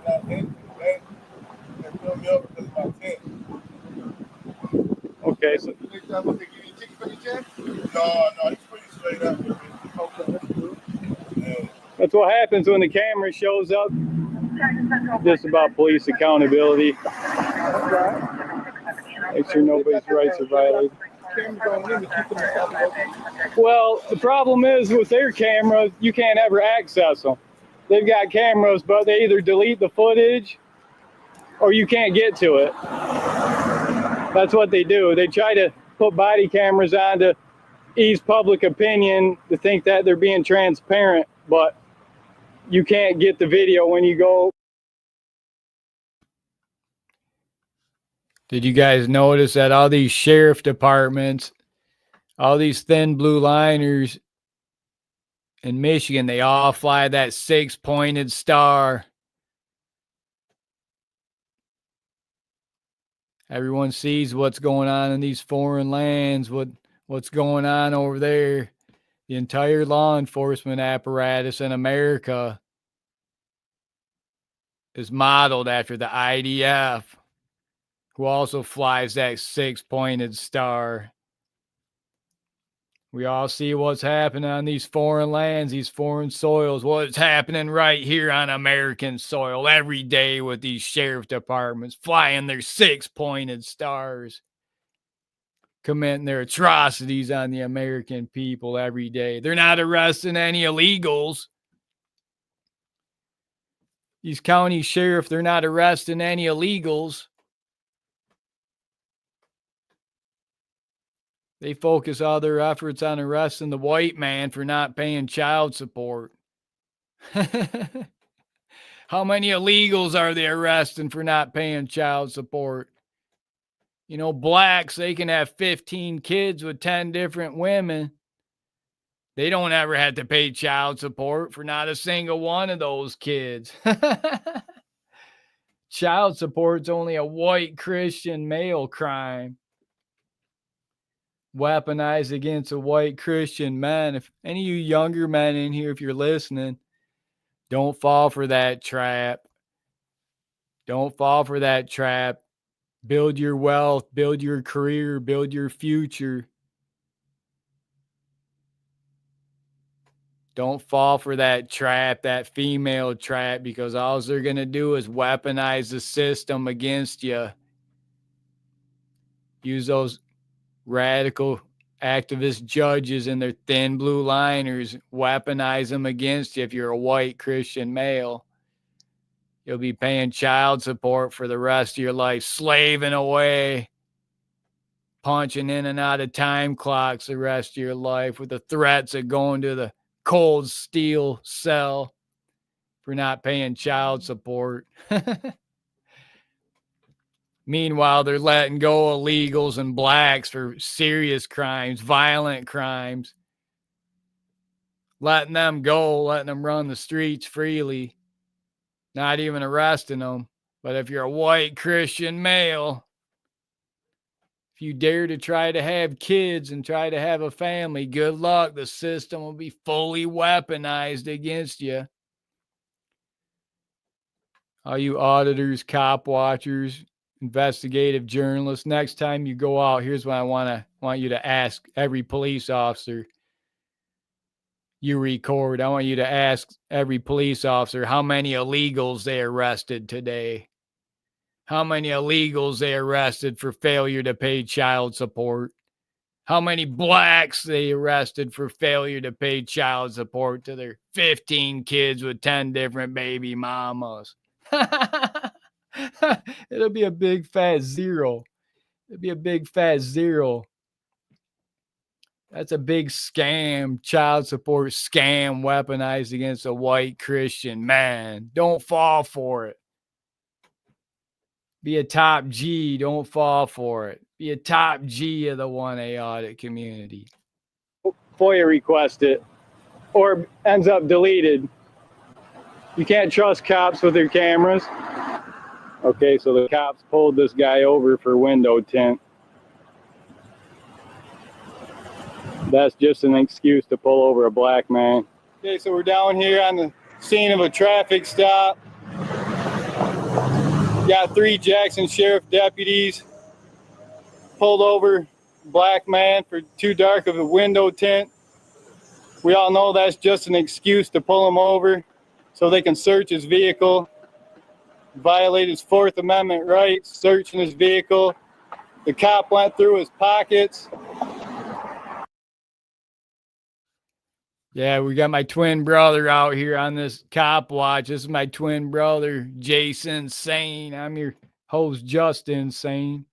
They pulled me over because of my tent. Okay, so You think that was the ticket for your tent? No, he's pretty straight up with me. Okay, that's good. Yeah. that's what happens when the camera shows up. Just about police accountability. Make sure nobody's rights are violated. Well, the problem is with their cameras, you can't ever access them. They've got cameras, but they either delete the footage or you can't get to it. That's what they do. They try to put body cameras on to ease public opinion, to think that they're being transparent, but you can't get the video when you go. Did you guys notice that all these sheriff departments, all these thin blue liners in Michigan, they all fly that 6-pointed star? Everyone sees what's going on in these foreign lands, what's going on over there. The entire law enforcement apparatus in America is modeled after the IDF, who also flies that 6-pointed star. We all see what's happening on these foreign lands, these foreign soils, what's happening right here on American soil every day with these sheriff departments flying their 6-pointed stars, committing their atrocities on the American people every day. They're not arresting any illegals. These county sheriff, they're not arresting any illegals. They focus all their efforts on arresting the white man for not paying child support. How many illegals are they arresting for not paying child support? You know, blacks, they can have 15 kids with 10 different women. They don't ever have to pay child support for not a single one of those kids. Child support's only a white Christian male crime. Weaponized against a white Christian man. If any of you younger men in here, if you're listening, don't fall for that trap. Don't fall for that trap. Build your wealth, build your career, build your future. Don't fall for that trap, that female trap, because all they're going to do is weaponize the system against you. Use those radical activist judges and their thin blue liners, weaponize them against you if you're a white Christian male. You'll be paying child support for the rest of your life, slaving away, punching in and out of time clocks the rest of your life with the threats of going to the cold steel cell for not paying child support. Meanwhile, they're letting go illegals and blacks for serious crimes, violent crimes. Letting them go, letting them run the streets freely. Not even arresting them. But if you're a white Christian male, if you dare to try to have kids and try to have a family, good luck. The system will be fully weaponized against you. All you auditors, cop watchers, investigative journalists, next time you go out, here's what I want you to ask every police officer you record. I want you to ask every police officer how many illegals they arrested today. How many illegals they arrested for failure to pay child support. How many blacks they arrested for failure to pay child support to their 15 kids with 10 different baby mamas. It'll be a big fat zero. It'll be a big fat zero. That's a big scam, child support scam weaponized against a white Christian man. Don't fall for it. Be a top G. Don't fall for it. Be a top G of the 1A audit community. FOIA request it or ends up deleted. You can't trust cops with their cameras. Okay, so the cops pulled this guy over for window tint. That's just an excuse to pull over a black man. Okay, so we're down here on the scene of a traffic stop. Got 3 Jackson Sheriff deputies pulled over black man for too dark of a window tint. We all know that's just an excuse to pull him over so they can search his vehicle, violate his 4th Amendment rights, searching his vehicle. The cop went through his pockets. Yeah, we got my twin brother out here on this cop watch. This is my twin brother, Jason Sane. I'm your host, Justin Sane.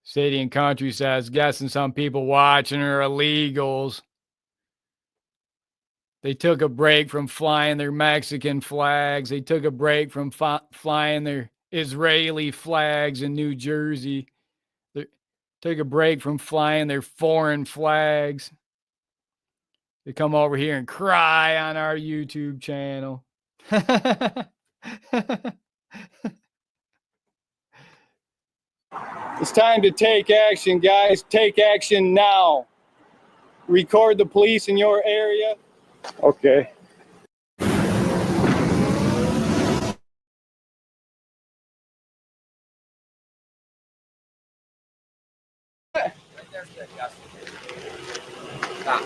City and Country says, guessing some people watching are illegals. They took a break from flying their Mexican flags. They took a break from flying their Israeli flags in New Jersey. They took a break from flying their foreign flags. They come over here and cry on our YouTube channel. It's time to take action, guys. Take action now. Record the police in your area. Okay.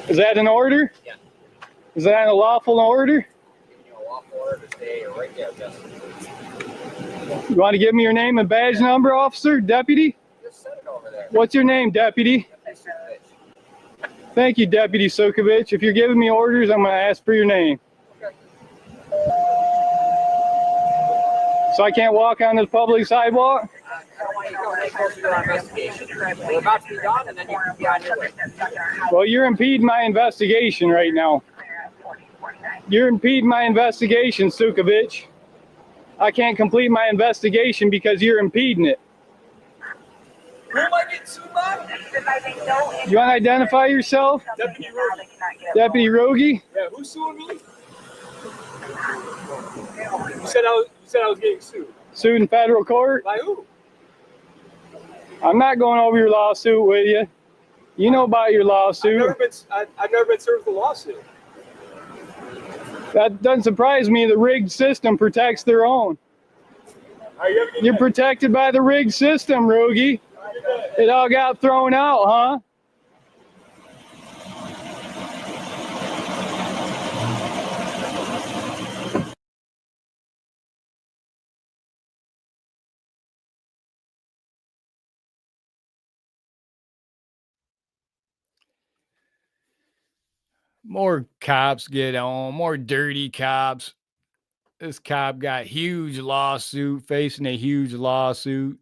Is that an order? Yeah. Is that a lawful order? You want to give me your name and badge number, officer, deputy? Just set it over there. What's your name, deputy? Thank you, Deputy Sukovich. If you're giving me orders, I'm going to ask for your name. Okay. So I can't walk on the public sidewalk? I don't want you to go any closer to our investigation. We're about to be done, and then you can be on your way. Well, you're impeding my investigation right now. You're impeding my investigation, Sukovich. I can't complete my investigation because you're impeding it. Who am I getting sued by? You want to identify yourself? Deputy Rogie. Deputy Rogie? Yeah, who's suing me? You said I was getting sued. Sued in federal court? By who? I'm not going over your lawsuit with you. You know about your lawsuit. I've never been served with a lawsuit. That doesn't surprise me. The rigged system protects their own. You're protected by the rigged system, Rogie. It all got thrown out, huh? More cops get on, more dirty cops. This cop got huge lawsuit, facing a huge lawsuit.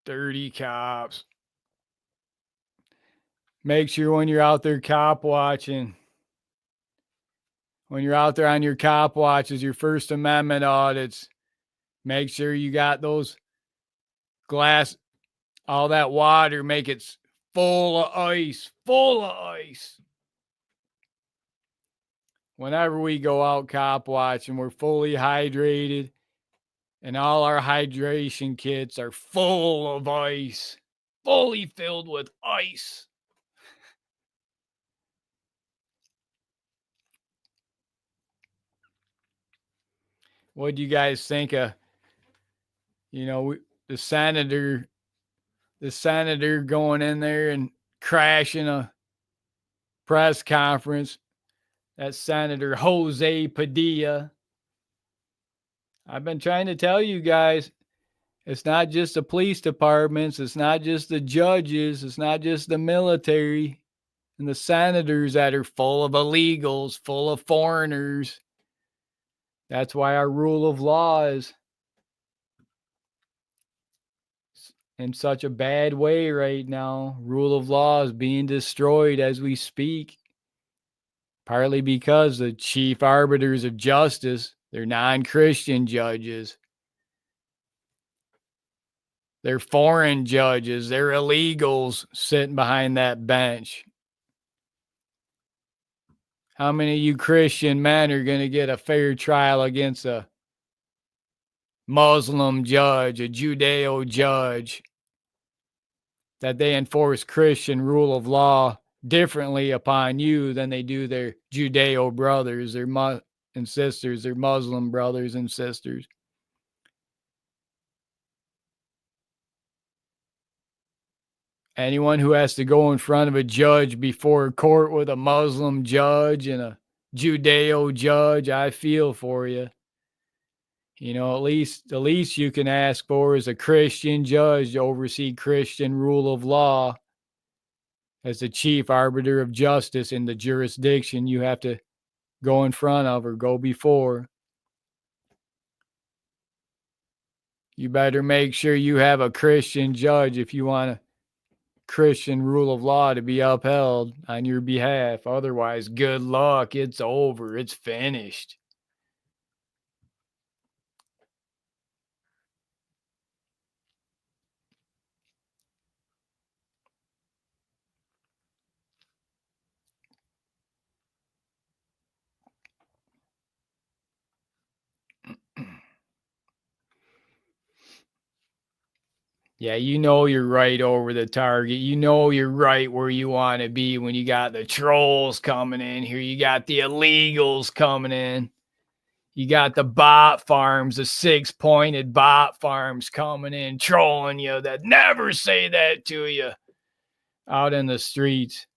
Dirty cops. Make sure when you're out there cop watching, when you're out there on your cop watches, your First Amendment audits, make sure you got those glass, all that water, make it full of ice, full of ice. Whenever we go out cop watching, we're fully hydrated, and all our hydration kits are full of ice, fully filled with ice. What do you guys think of, the senator going in there and crashing a press conference? That's Senator Jose Padilla. I've been trying to tell you guys, it's not just the police departments, it's not just the judges, it's not just the military and the senators that are full of illegals, full of foreigners. That's why our rule of law is in such a bad way right now. Rule of law is being destroyed as we speak. Partly because the chief arbiters of justice, they're non-Christian judges. They're foreign judges. They're illegals sitting behind that bench. How many of you Christian men are going to get a fair trial against a Muslim judge, a Judeo judge, that they enforce Christian rule of law differently upon you than they do their Judeo brothers, their and sisters, their Muslim brothers and sisters? Anyone who has to go in front of a judge before a court with a Muslim judge and a Judeo judge, I feel for you. The least you can ask for is a Christian judge to oversee Christian rule of law as the chief arbiter of justice in the jurisdiction you have to go in front of or go before. You better make sure you have a Christian judge if you want a Christian rule of law to be upheld on your behalf. Otherwise, good luck. It's over. It's finished. Yeah, you're right over the target. You're right where you want to be when you got the trolls coming in here. You got the illegals coming in. You got the bot farms, the 6-pointed bot farms coming in, trolling you that never say that to you out in the streets.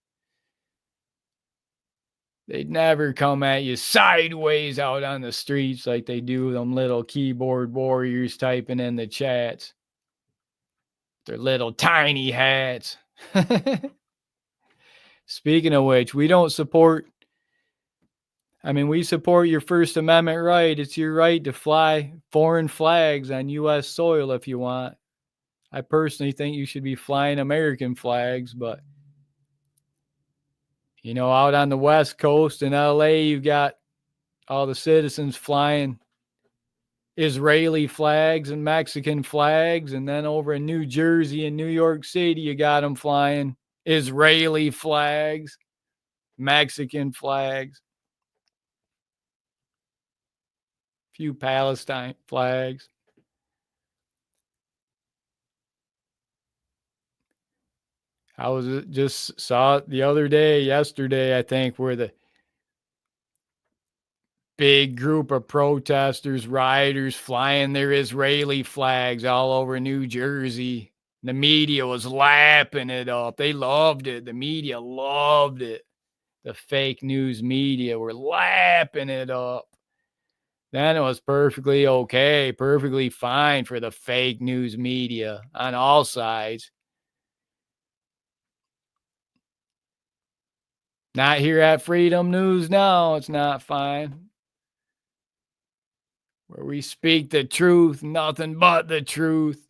They'd never come at you sideways out on the streets like they do them little keyboard warriors typing in the chats. Their little tiny hats. Speaking of which, we support your First Amendment right. It's your right to fly foreign flags on U.S. soil if you want. I personally think you should be flying American flags, but out on the West Coast in LA, you've got all the citizens flying Israeli flags and Mexican flags. And then over in New Jersey and New York City, you got them flying Israeli flags, Mexican flags, a few Palestine flags. Just saw it the other day, yesterday, I think, where the big group of protesters, rioters flying their Israeli flags all over New Jersey. The media was lapping it up. They loved it. The media loved it. The fake news media were lapping it up. Then it was perfectly okay, perfectly fine for the fake news media on all sides. Not here at Freedom News now. It's not fine. Where we speak the truth, nothing but the truth.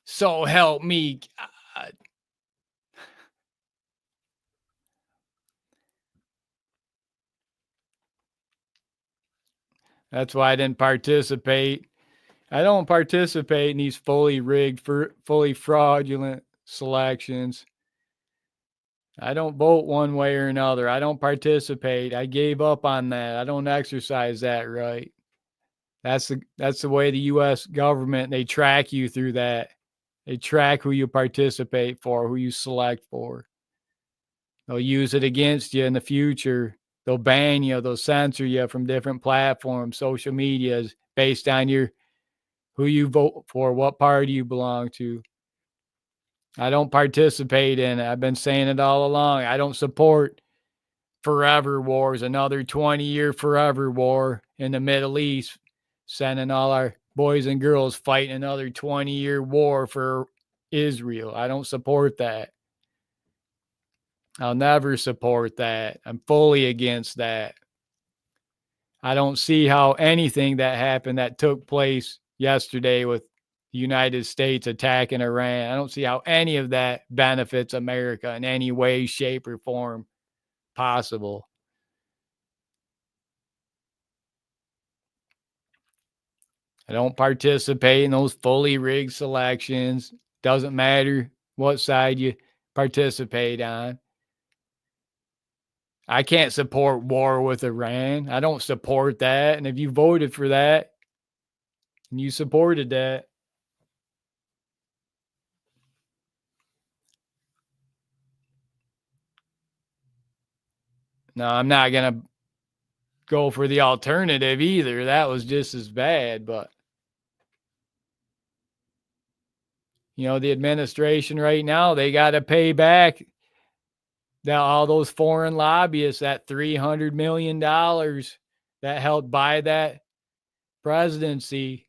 So help me God. That's why I didn't participate. I don't participate in these fully rigged, fully fraudulent selections. I don't vote one way or another. I don't participate. I gave up on that. I don't exercise that right. That's the way the U.S. government, they track you through that. They track who you participate for, who you select for. They'll use it against you in the future. They'll ban you. They'll censor you from different platforms, social medias, based on who you vote for, what party you belong to. I don't participate in it. I've been saying it all along. I don't support forever wars, another 20-year forever war in the Middle East, sending all our boys and girls fighting another 20-year war for Israel. I don't support that. I'll never support that. I'm fully against that. I don't see how anything that happened that took place yesterday with the United States attacking Iran, I don't see how any of that benefits America in any way, shape, or form possible. I don't participate in those fully rigged selections. Doesn't matter what side you participate on. I can't support war with Iran. I don't support that. And if you voted for that and you supported that, no, I'm not going to go for the alternative either. That was just as bad. But, the administration right now, they got to pay back all those foreign lobbyists, that $300 million that helped buy that presidency.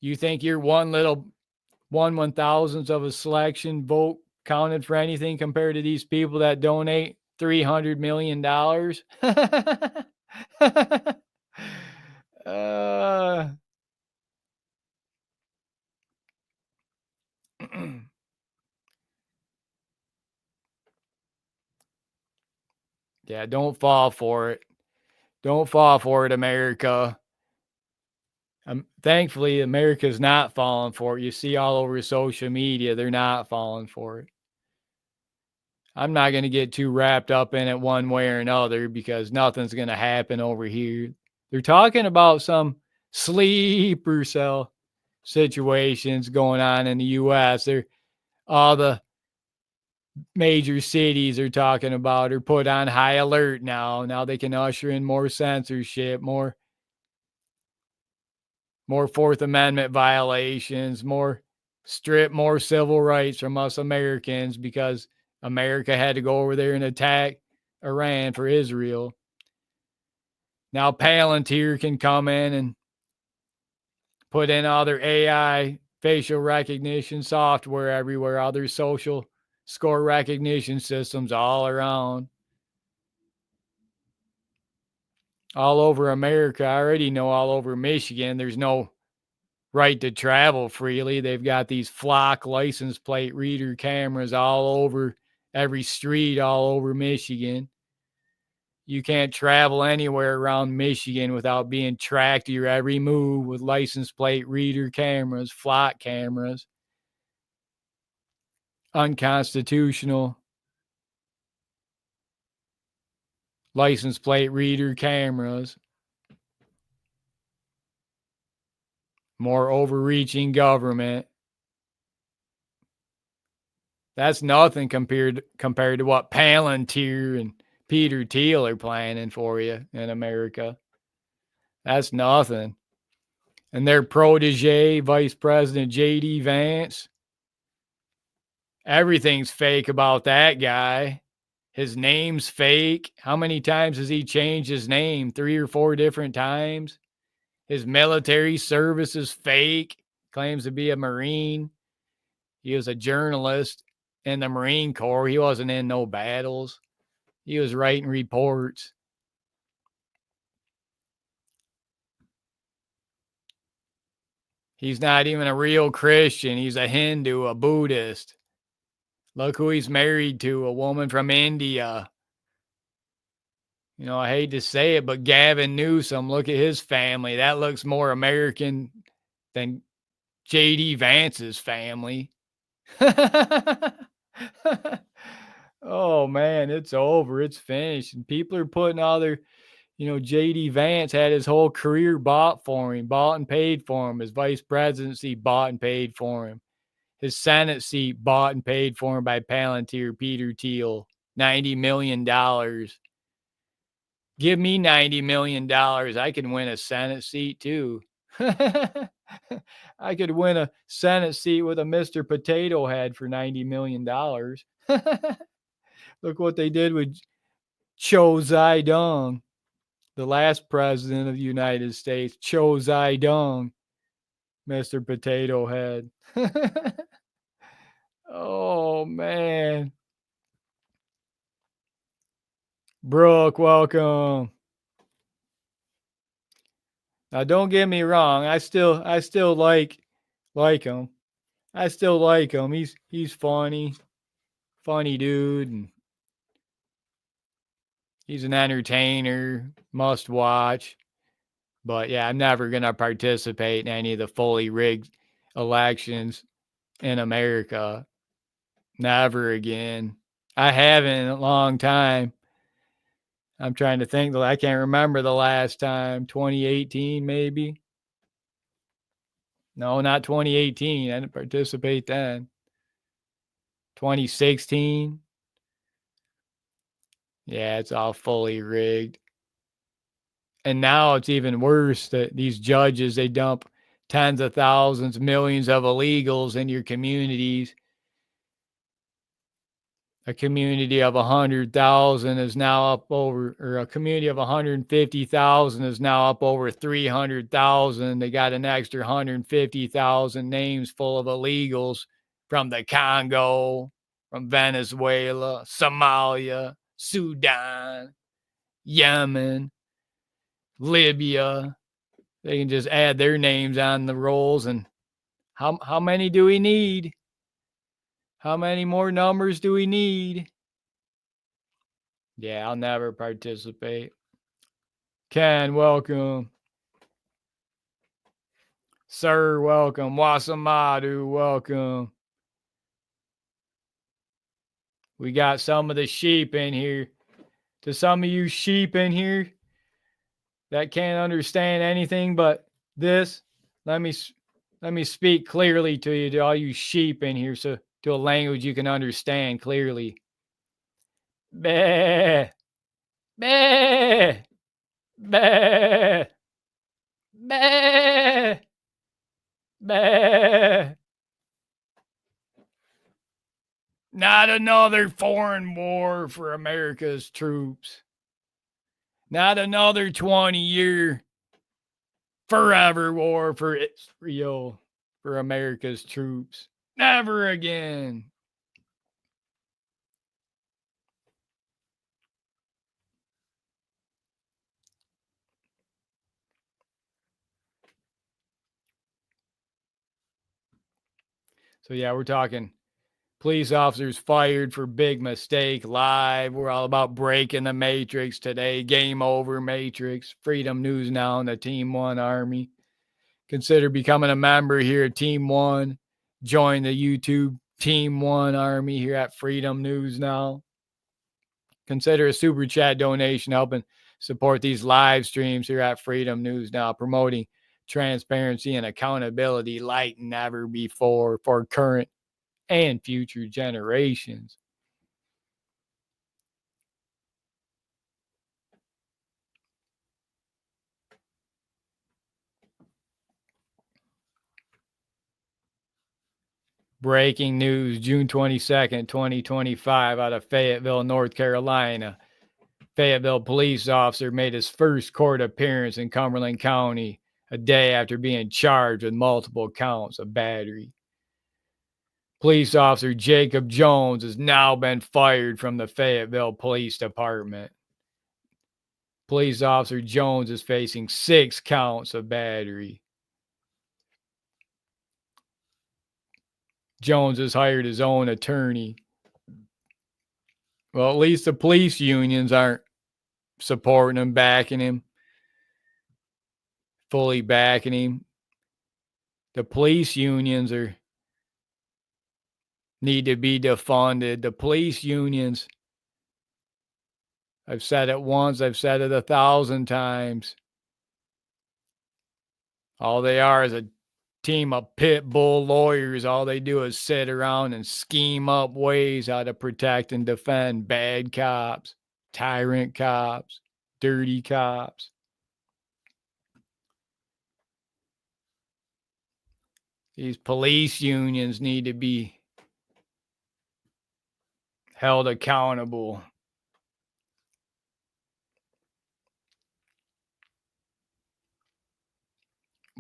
You think your one 1/1000th of a selection vote counted for anything compared to these people that donate $300 million? Yeah, don't fall for it. Don't fall for it, America. Thankfully, America's not falling for it. You see all over social media, they're not falling for it. I'm not going to get too wrapped up in it one way or another because nothing's going to happen over here. They're talking about some sleeper cell situations going on in the U.S. All the major cities are talking about are put on high alert now. Now they can usher in more censorship, more Fourth Amendment violations, more civil rights from us Americans because America had to go over there and attack Iran for Israel. Now Palantir can come in and put in all their AI facial recognition software everywhere, all their social score recognition systems all around. All over America. I already know all over Michigan, there's no right to travel freely. They've got these flock license plate reader cameras all over every street, all over Michigan. You can't travel anywhere around Michigan without being tracked to your every move with license plate reader cameras, flock cameras. Unconstitutional. License plate reader cameras. More overreaching government. That's nothing compared to what Palantir and Peter Thiel are planning for you in America. That's nothing. And their protege, Vice President J.D. Vance, everything's fake about that guy. His name's fake. How many times has he changed his name? 3 or 4 different times. His military service is fake. Claims to be a Marine. He was a journalist in the Marine Corps. He wasn't in no battles. He was writing reports. He's not even a real Christian. He's a Hindu, a Buddhist. Look who he's married to, a woman from India. You know, I hate to say it, but Gavin Newsom, look at his family. That looks more American than J.D. Vance's family. Oh, man, it's over. It's finished. And people are putting all their, J.D. Vance had his whole career bought for him, bought and paid for him. His vice presidency bought and paid for him. His Senate seat bought and paid for him by Palantir, Peter Thiel, $90 million. Give me $90 million. I can win a Senate seat too. I could win a Senate seat with a Mr. Potato Head for $90 million. Look what they did with Cho Zedong, the last president of the United States. Cho Zedong, Mr. Potato Head. Oh, man. Brooke, welcome. Now, don't get me wrong. I still like him. I still like him. He's funny dude, and he's an entertainer, must watch. But yeah, I'm never gonna participate in any of the fully rigged elections in America. Never again. I haven't in a long time. I'm trying to think. I can't remember the last time. 2018, maybe. No, not 2018. I didn't participate then. 2016. Yeah, it's all fully rigged. And now it's even worse that these judges, they dump tens of thousands, millions of illegals in your communities. A community of 100,000 is now up over, or a community of 150,000 is now up over 300,000. They got an extra 150,000 names full of illegals from the Congo, from Venezuela, Somalia, Sudan, Yemen, Libya. They can just add their names on the rolls. And how many do we need? How many more numbers do we need? Yeah, I'll never participate. Ken, welcome. Sir, welcome. Wasamadu, welcome. We got some of the sheep in here. To some of you sheep in here that can't understand anything but this, let me speak clearly to you, to all you sheep in here. So to a language you can understand clearly. Bah, bah, bah, bah, bah. Not another foreign war for America's troops. Not another 20-year forever war for Israel, for America's troops. Never again. So yeah, we're talking police officers fired for big mistake live. We're all about breaking the matrix today. Game over matrix. Freedom News Now and the Team One Army. Consider becoming a member here at Team One. Join the YouTube Team One Army here at Freedom News Now. Consider a super chat donation helping support these live streams here at Freedom News Now, promoting transparency and accountability like never before for current and future generations. Breaking news, June 22nd, 2025, out of Fayetteville, North Carolina. Fayetteville police officer made his first court appearance in Cumberland County a day after being charged with multiple counts of battery. Police officer Jacob Jones has now been fired from the Fayetteville Police Department. Police officer Jones is facing 6 counts of battery. Jones has hired his own attorney. Well, at least the police unions aren't supporting him, backing him, fully backing him. The police unions need to be defunded. The police unions, I've said it once, I've said it 1,000 times. All they are is a team of pit bull lawyers. All they do is sit around and scheme up ways how to protect and defend bad cops, tyrant cops, dirty cops. These police unions need to be held accountable.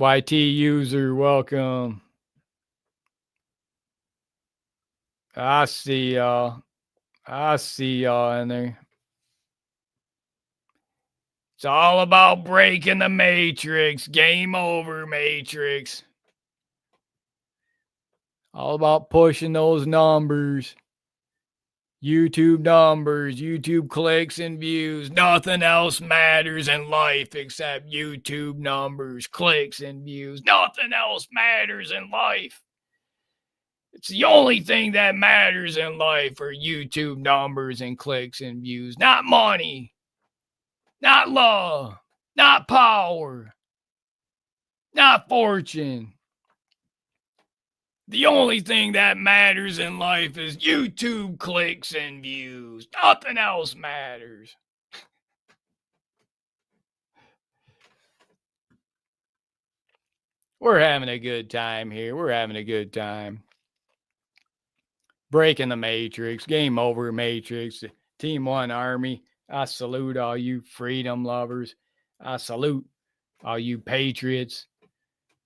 YT user, welcome. I see y'all. I see y'all in there. It's all about breaking the matrix. Game over, matrix. All about pushing those numbers. YouTube numbers, YouTube clicks and views. Nothing else matters in life except YouTube numbers, clicks and views. Nothing else matters in life. It's the only thing that matters in life are YouTube numbers and clicks and views. Not money, not love, not power, not fortune. The only thing that matters in life is YouTube clicks and views. Nothing else matters. We're having a good time here. We're having a good time. Breaking the matrix. Game over, matrix. Team One Army. I salute all you freedom lovers. I salute all you patriots.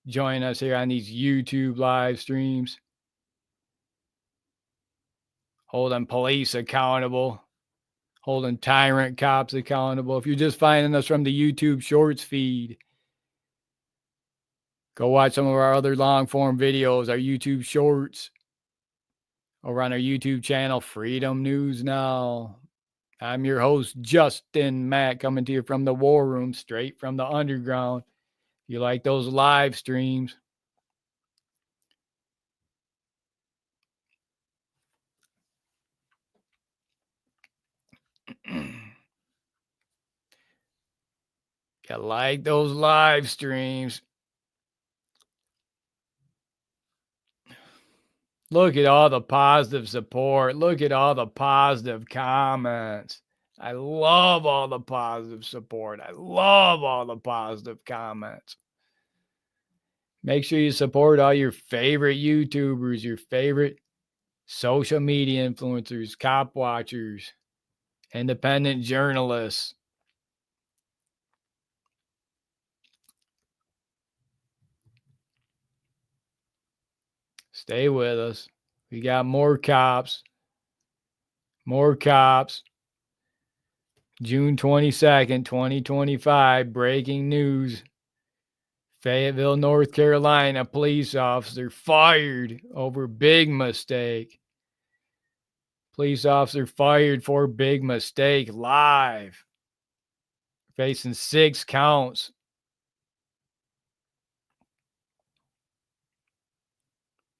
Join us here on these YouTube live streams. Holding police accountable. Holding tyrant cops accountable. If you're just finding us from the YouTube Shorts feed, go watch some of our other long form videos, our YouTube Shorts, over on our YouTube channel, Freedom News Now. I'm your host, Justin Mack, coming to you from the War Room, straight from the underground. If you like those live streams, gotta like those live streams. Look at all the positive support. Look at all the positive comments. I love all the positive support. I love all the positive comments. Make sure you support all your favorite YouTubers, your favorite social media influencers, cop watchers, independent journalists. Stay with us. We got more cops. More cops. June 22nd, 2025. Breaking news. Fayetteville, North Carolina police officer fired over big mistake. Police officer fired for big mistake live. Facing 6 counts.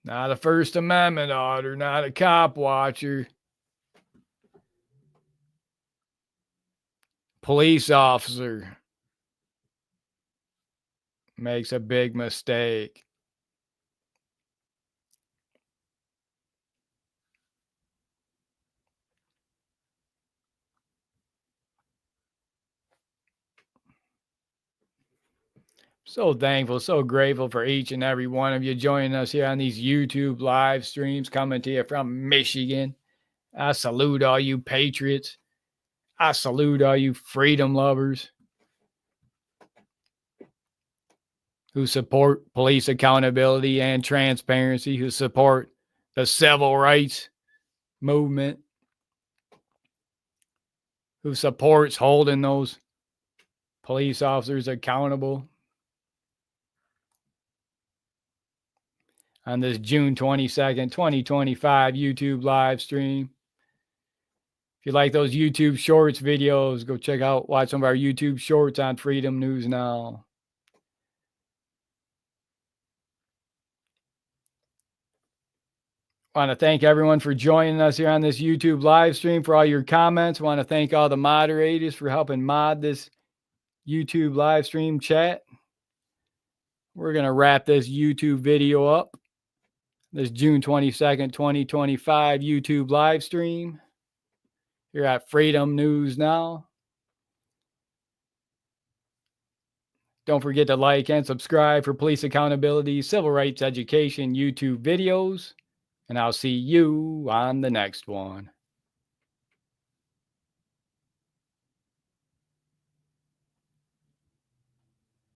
Not a First Amendment order, not a cop watcher. Police officer makes a big mistake. So thankful, so grateful for each and every one of you joining us here on these YouTube live streams coming to you from Michigan. I salute all you patriots. I salute all you freedom lovers who support police accountability and transparency, who support the civil rights movement, who supports holding those police officers accountable. On this June 22nd, 2025 YouTube live stream. If you like those YouTube Shorts videos, go watch some of our YouTube Shorts on Freedom News Now. I want to thank everyone for joining us here on this YouTube live stream, for all your comments. I want to thank all the moderators for helping mod this YouTube live stream chat. We're going to wrap this YouTube video up. This June 22nd, 2025 YouTube live stream. You're at Freedom News Now. Don't forget to like and subscribe for police accountability, civil rights education YouTube videos. And I'll see you on the next one.